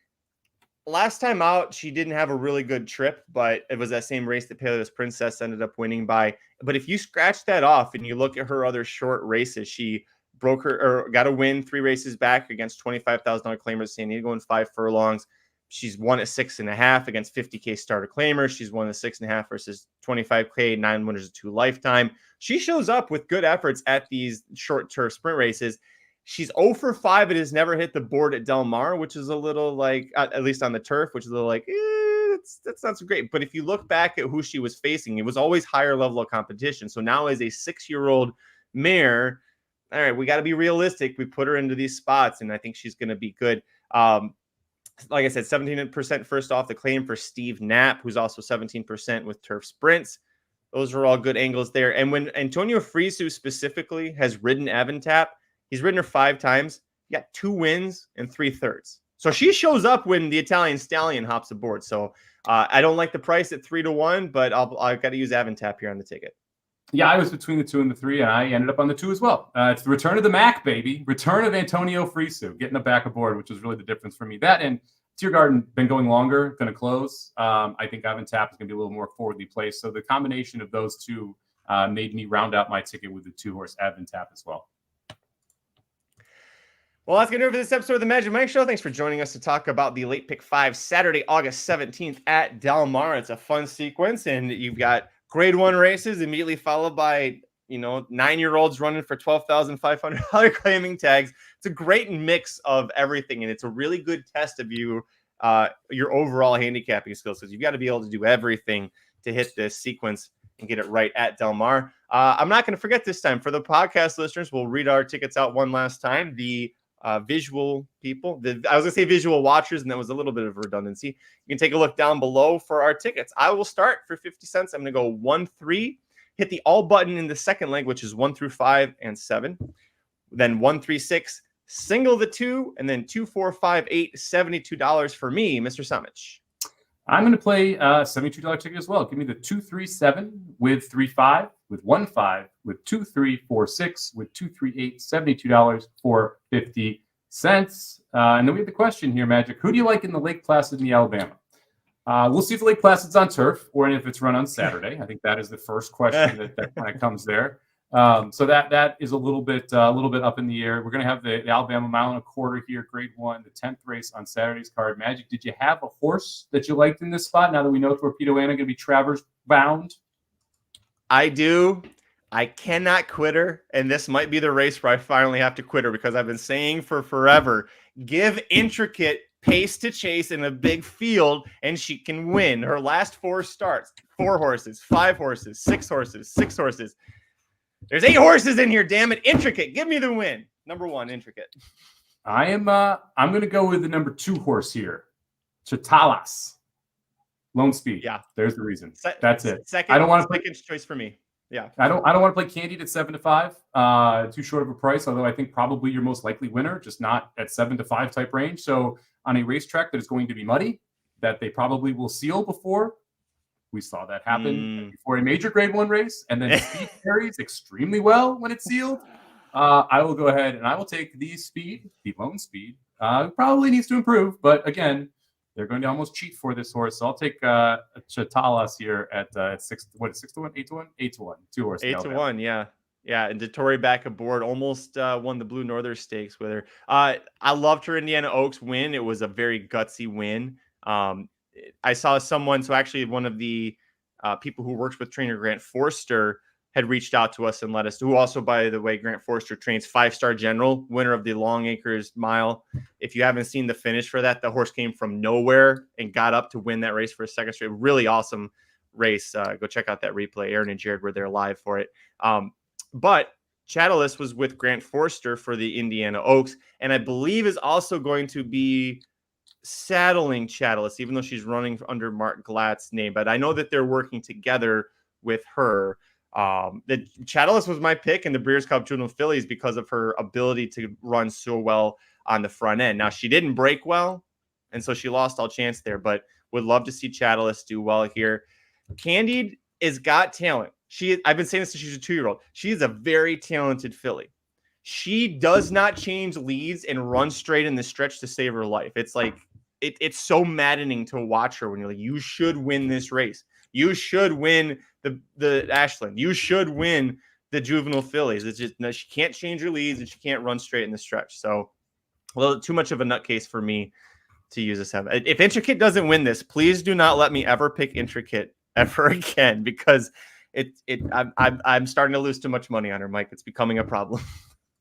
Last time out, she didn't have a really good trip, but it was that same race that Paleo's Princess ended up winning by. But if you scratch that off and you look at her other short races, she broke her or got a win 3 races back against $25,000 claimers, San Diego, in 5 furlongs. She's won at 6.5 against 50K starter claimers. She's won at 6.5 versus 25K, 9 winners of 2 lifetime. She shows up with good efforts at these short turf sprint races. She's 0 for 5. It has never hit the board at Del Mar, which is a little like, at least on the turf, which is a little like, that's not so great. But if you look back at who she was facing, it was always higher level of competition. So now as a 6-year-old mare, all right, we got to be realistic. We put her into these spots, and I think she's going to be good. Like I said, 17% first off the claim for Steve Knapp, who's also 17% with turf sprints. Those are all good angles there. And when Antonio Frisu specifically has ridden Avantap, he's ridden her 5 times. He got 2 wins and 3/3. So she shows up when the Italian Stallion hops aboard. So I don't like the price at 3-1, but I've got to use Avantap here on the ticket. Yeah, I was between the 2 and the 3, and I ended up on the 2 as well. It's the return of the Mac, baby. Return of Antonio Frisu, getting the back aboard, which was really the difference for me. That and Tiergarten been going longer, going to close. I think Avantap is going to be a little more forwardly placed. So the combination of those 2 made me round out my ticket with the 2-horse Avantap as well. Well, that's going to do it for this episode of the Magic Mike Show. Thanks for joining us to talk about the Late Pick 5, Saturday, August 17th at Del Mar. It's a fun sequence, and you've got grade 1 races immediately followed by 9-year-olds running for $12,500 claiming tags. It's a great mix of everything, and it's a really good test of your overall handicapping skills, because you've got to be able to do everything to hit this sequence and get it right at Del Mar. I'm not going to forget this time. For the podcast listeners, we'll read our tickets out one last time. The visual people, I was going to say visual watchers, and that was a little bit of redundancy. You can take a look down below for our tickets. I will start for 50 cents. I'm going to go 1-3. Hit the all button in the second leg, which is 1 through 5 and 7. Then 1, 3, 6, single the 2, and then 2, 4, 5, 8, $72 for me, Mr. Somich. I'm going to play a $72 ticket as well. Give me the 2, 3, 7 with 3, 5, with 1, 5, with 2, 3, 4, 6, with 2, 3, 8, $72 for 50 cents. And then we have the question here, Magic. Who do you like in the Lake Placid and the Alabama? We'll see if the Lake Placid's on turf or if it's run on Saturday. I think that is the first question that kind of comes there. So that is a little bit up in the air. We're going to have the Alabama mile and a quarter here, grade 1, the 10th race on Saturday's card. Magic, did you have a horse that you liked in this spot now that we know Torpedo Anna going to be Travers bound? I do. I cannot quit her, and this might be the race where I finally have to quit her, because I've been saying for forever, give Intricate pace to chase in a big field, and she can win. Her last 4 starts, 4 horses, 5 horses, 6 horses, 6 horses. There's 8 horses in here, damn it. Intricate, give me the win. Number 1, Intricate. I'm going to go with the number 2 horse here, Chatalas. Lone Speed. Yeah. There's the reason. That's it. Second, I don't want to second choice for me. Yeah. I don't want to play Candied at 7 to 5. Too short of a price, although I think probably your most likely winner, just not at 7 to 5 type range. So on a racetrack that is going to be muddy, that they probably will seal before. We saw that happen before a major grade 1 race, and then speed carries extremely well when it's sealed. I will go ahead and I will take the Lone Speed. Probably needs to improve, but again, they're going to almost cheat for this horse. So I'll take Chatalas here at 6. What is 6 to 1? 8 to 1? 8 to 1. 2 horses. 8 to 1. Yeah. Yeah. And Dettori back aboard, almost won the Blue Northern Stakes with her. I loved her Indiana Oaks win. It was a very gutsy win. I saw someone, so actually one of the people who works with trainer Grant Forster had reached out to us and let us, who also, by the way, Grant Forster trains 5-star General, winner of the Long Acres Mile. If you haven't seen the finish for that, the horse came from nowhere and got up to win that race for a second straight. Really awesome race. Go check out that replay. Aaron and Jared were there live for it. But Chatalis was with Grant Forster for the Indiana Oaks, and I believe is also going to be saddling Chatalis, even though she's running under Mark Glatt's name. But I know that they're working together with her. The Chatalis was my pick in the Breeders' Cup Juvenile Fillies because of her ability to run so well on the front end. Now, she didn't break well, and so she lost all chance there, but would love to see Chatalis do well here. Candied is got talent. I've been saying this since she's a 2-year-old. She is a very talented filly. She does not change leads and run straight in the stretch to save her life. It's like, it's so maddening to watch her when you're like, you should win this race. You should win the Ashland. You should win the Juvenile Fillies. It's just, no, she can't change her leads and she can't run straight in the stretch. So, well, too much of a nutcase for me to use this. If Intricate doesn't win this, please do not let me ever pick Intricate ever again, because I'm starting to lose too much money on her, Mike. It's becoming a problem.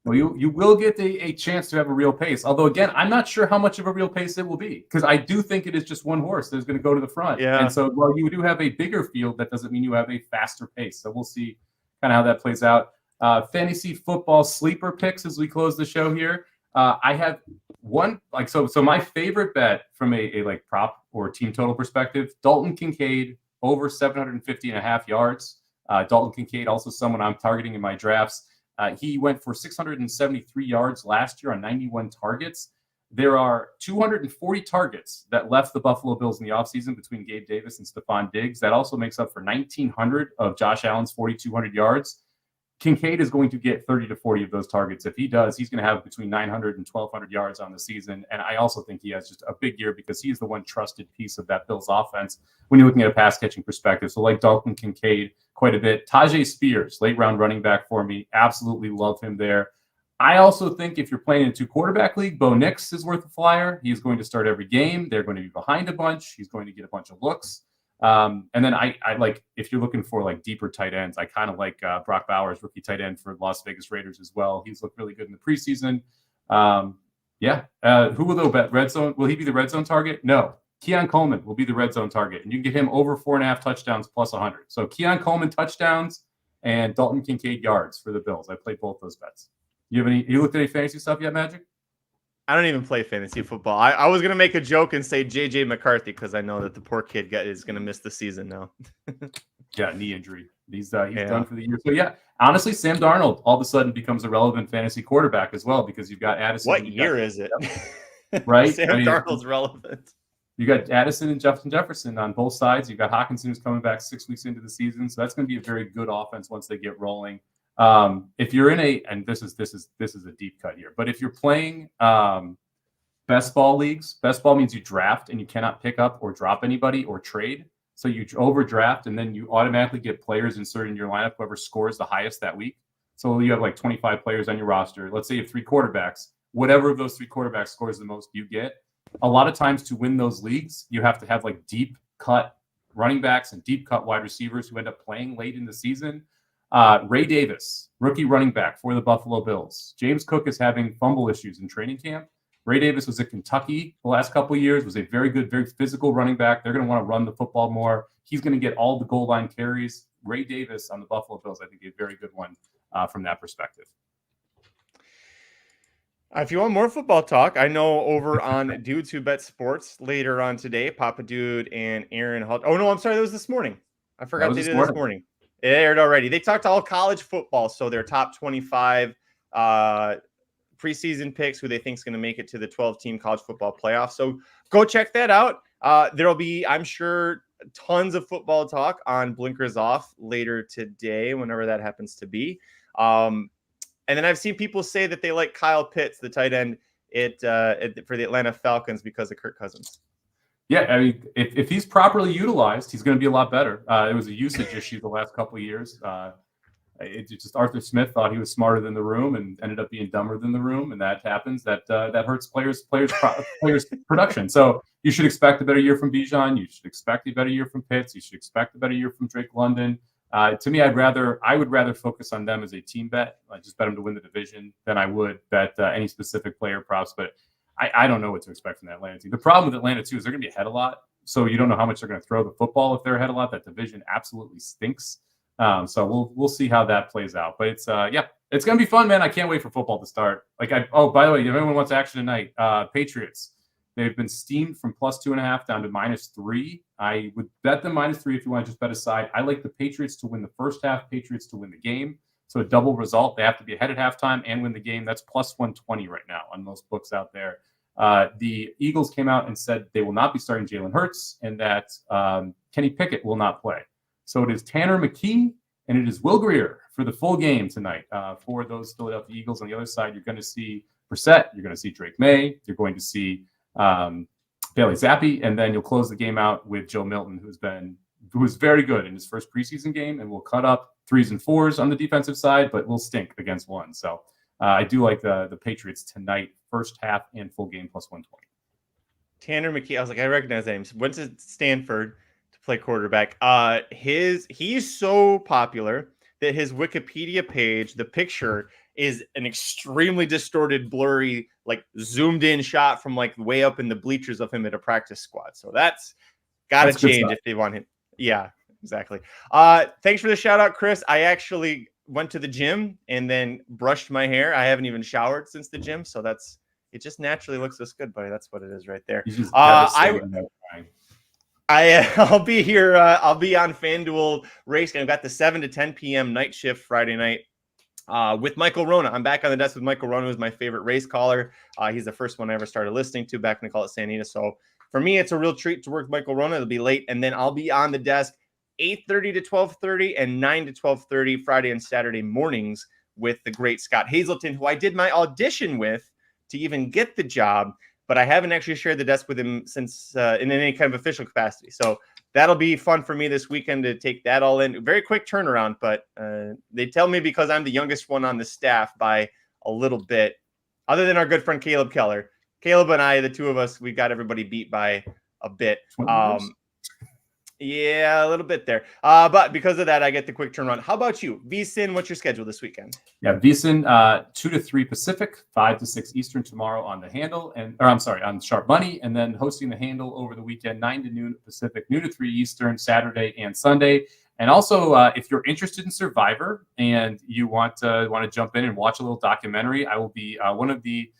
Well, you will get a chance to have a real pace. Although, again, I'm not sure how much of a real pace it will be, because I do think it is just one horse that's going to go to the front. Yeah. And so while you do have a bigger field, that doesn't mean you have a faster pace. So we'll see kind of how that plays out. Fantasy football sleeper picks as we close the show here. I have one, so my favorite bet from a like prop or team total perspective, Dalton Kincaid over 750.5 yards. Dalton Kincaid, also someone I'm targeting in my drafts. He went for 673 yards last year on 91 targets. There are 240 targets that left the Buffalo Bills in the offseason between Gabe Davis and Stephon Diggs. That also makes up for 1,900 of Josh Allen's 4,200 yards. Kincaid is going to get 30 to 40 of those targets. If he does, he's going to have between 900 and 1,200 yards on the season. And I also think he has just a big year because he's the one trusted piece of that Bills offense when you're looking at a pass catching perspective. So like Dalton Kincaid quite a bit. Tajay Spears, late round running back for me. Absolutely love him there. I also think if you're playing in a 2-quarterback league, Bo Nix is worth a flyer. He's going to start every game. They're going to be behind a bunch. He's going to get a bunch of looks. And then I like, if you're looking for like deeper tight ends, I kind of like Brock Bowers, rookie tight end for Las Vegas Raiders as well. He's looked really good in the preseason. Who will though bet red zone? Will he be the red zone target? No. Keon Coleman will be the red zone target, and you can get him over 4.5 touchdowns plus 100. So Keon Coleman touchdowns and Dalton Kincaid yards for the Bills. I played both those bets. You looked at any fantasy stuff yet, Magic? I don't even play fantasy football. I was going to make a joke and say JJ McCarthy because I know that the poor kid is going to miss the season now. Yeah, knee injury. He's done for the year. So, yeah, honestly, Sam Darnold all of a sudden becomes a relevant fantasy quarterback as well because you've got Addison. What year is it? Right? Sam Darnold's relevant. You got Addison and Justin Jefferson on both sides. You've got Hockenson who's coming back 6 weeks into the season. So that's going to be a very good offense once they get rolling. If you're in and this is a deep cut here, but if you're playing best ball leagues, best ball means you draft and you cannot pick up or drop anybody or trade. So you overdraft and then you automatically get players inserted in your lineup, whoever scores the highest that week. So you have like 25 players on your roster. Let's say you have 3 quarterbacks. Whatever of those 3 quarterbacks scores the most, you get. A lot of times to win those leagues, you have to have like deep cut running backs and deep cut wide receivers who end up playing late in the season. Ray Davis, rookie running back for the Buffalo Bills. James Cook is having fumble issues in training camp. Ray Davis was at Kentucky the last couple of years, was a very good, very physical running back. They're going to want to run the football more. He's going to get all the goal line carries. Ray Davis on the Buffalo Bills, I think, a very good one from that perspective. If you want more football talk, I know over on Dudes Who Bet Sports later on today, Papa Dude and Aaron Hull. Oh, no, I'm sorry. That was this morning. I forgot they did this morning. It aired already. They talked all college football. So their top 25 preseason picks, who they think is going to make it to the 12-team college football playoff. So go check that out. There'll be, I'm sure, tons of football talk on Blinkers Off later today, whenever that happens to be. And then I've seen people say that they like Kyle Pitts, the tight end, for the Atlanta Falcons because of Kirk Cousins. Yeah, I mean, if he's properly utilized, he's going to be a lot better. It was a usage issue the last couple of years. Arthur Smith thought he was smarter than the room and ended up being dumber than the room, and that happens. That hurts players' production. So you should expect a better year from Bijan. You should expect a better year from Pitts. You should expect a better year from Drake London. To me, I would rather focus on them as a team bet. I just bet them to win the division than I would bet any specific player props. But I don't know what to expect from that Atlanta team. The problem with Atlanta too is they're going to be ahead a lot, so you don't know how much they're going to throw the football if they're ahead a lot. That division absolutely stinks. So we'll see how that plays out. But it's going to be fun, man. I can't wait for football to start. By the way, if anyone wants action tonight, Patriots. They've been steamed from +2.5 down to -3. I would bet them -3 if you want to just bet aside. I like the Patriots to win the first half, Patriots to win the game. So a double result. They have to be ahead at halftime and win the game. That's +120 right now on most books out there. The Eagles came out and said they will not be starting Jalen Hurts and that Kenny Pickett will not play. So it is Tanner McKee and it is Will Grier for the full game tonight for those Philadelphia Eagles. On the other side, you're going to see Brissett. You're going to see Drake May. You're going to see Bailey Zappi, and then you'll close the game out with Joe Milton, who was very good in his first preseason game and will cut up 3s and 4s on the defensive side, but will stink against 1. So I do like the Patriots tonight, first half and full game +120. Tanner McKee, I was like, I recognize that name. Went to Stanford to play quarterback. He's so popular that his Wikipedia page, the picture is an extremely distorted, blurry, like zoomed in shot from like way up in the bleachers of him at a practice squad. So that's got to change if they want him. Yeah, exactly. Thanks for the shout out, Chris. I actually went to the gym and then brushed my hair. I haven't even showered since the gym. So it just naturally looks this good, buddy. That's what it is right there. I'll be here. I'll be on FanDuel Race. I've got the 7 to 10 p.m. night shift Friday night with Michael Rona. I'm back on the desk with Michael Rona, who's my favorite race caller. He's the first one I ever started listening to back when they called it Santa Anita. So for me, it's a real treat to work with Michael Rona. It'll be late, and then I'll be on the desk 8:30 to 12:30 and 9 to 12:30 Friday and Saturday mornings with the great Scott Hazelton, who I did my audition with to even get the job. But I haven't actually shared the desk with him since in any kind of official capacity. So that'll be fun for me this weekend to take that all in. Very quick turnaround, but they tell me because I'm the youngest one on the staff by a little bit, other than our good friend Caleb Keller. Caleb and I, the two of us, we got everybody beat by a bit. Yeah, a little bit there. But because of that, I get the quick turn run. How about you? VSIN, what's your schedule this weekend? Yeah, VSIN 2 to 3 Pacific, 5 to 6 Eastern tomorrow on the handle, on Sharp Money, and then hosting the handle over the weekend, 9 to noon Pacific, noon to 3 Eastern, Saturday and Sunday. And also, if you're interested in Survivor and you want to jump in and watch a little documentary, I will be one of the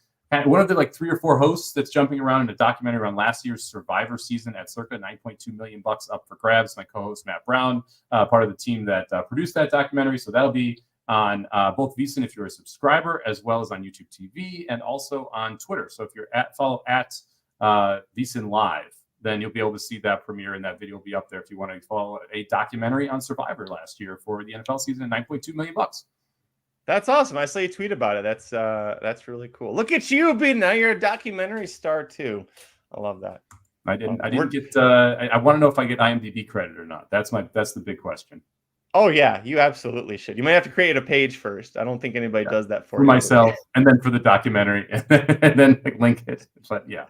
like 3 or 4 hosts that's jumping around in a documentary around last year's Survivor season at circa $9.2 million up for grabs. My co-host Matt Brown, part of the team that produced that documentary. So that'll be on both VSIN if you're a subscriber, as well as on YouTube TV and also on Twitter. So if you're follow at VSIN Live, then you'll be able to see that premiere, and that video will be up there if you want to follow a documentary on Survivor last year for the NFL season at $9.2 million. That's awesome. I saw you tweet about it. That's really cool. Look at you, now you're a documentary star too. I love that. I didn't get. I want to know if I get IMDb credit or not. That's the big question. Oh yeah, you absolutely should. You might have to create a page first. I don't think anybody does that for you. Myself, and then for the documentary, and then link it. But yeah.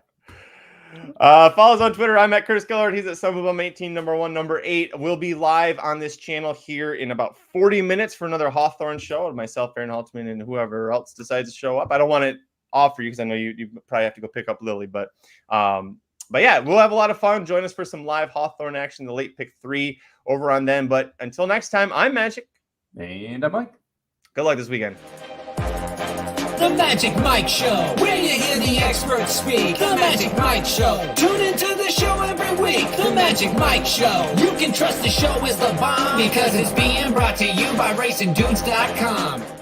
Follow us on Twitter. I'm at Curtis Kalleward. He's at Somobomb 18, number 1, number 8. We'll be live on this channel here in about 40 minutes for another Hawthorne show with myself, Aaron Haltman, and whoever else decides to show up. I don't want to offer you because I know you probably have to go pick up Lily, but yeah, we'll have a lot of fun. Join us for some live Hawthorne action, the late pick 3 over on them. But until next time, I'm Magic. And I'm Mike. Good luck this weekend. The Magic Mike Show, where you hear the experts speak. The Magic Mike Show. Tune into the show every week. The Magic Mike Show. You can trust the show is the bomb because it's being brought to you by RacingDudes.com.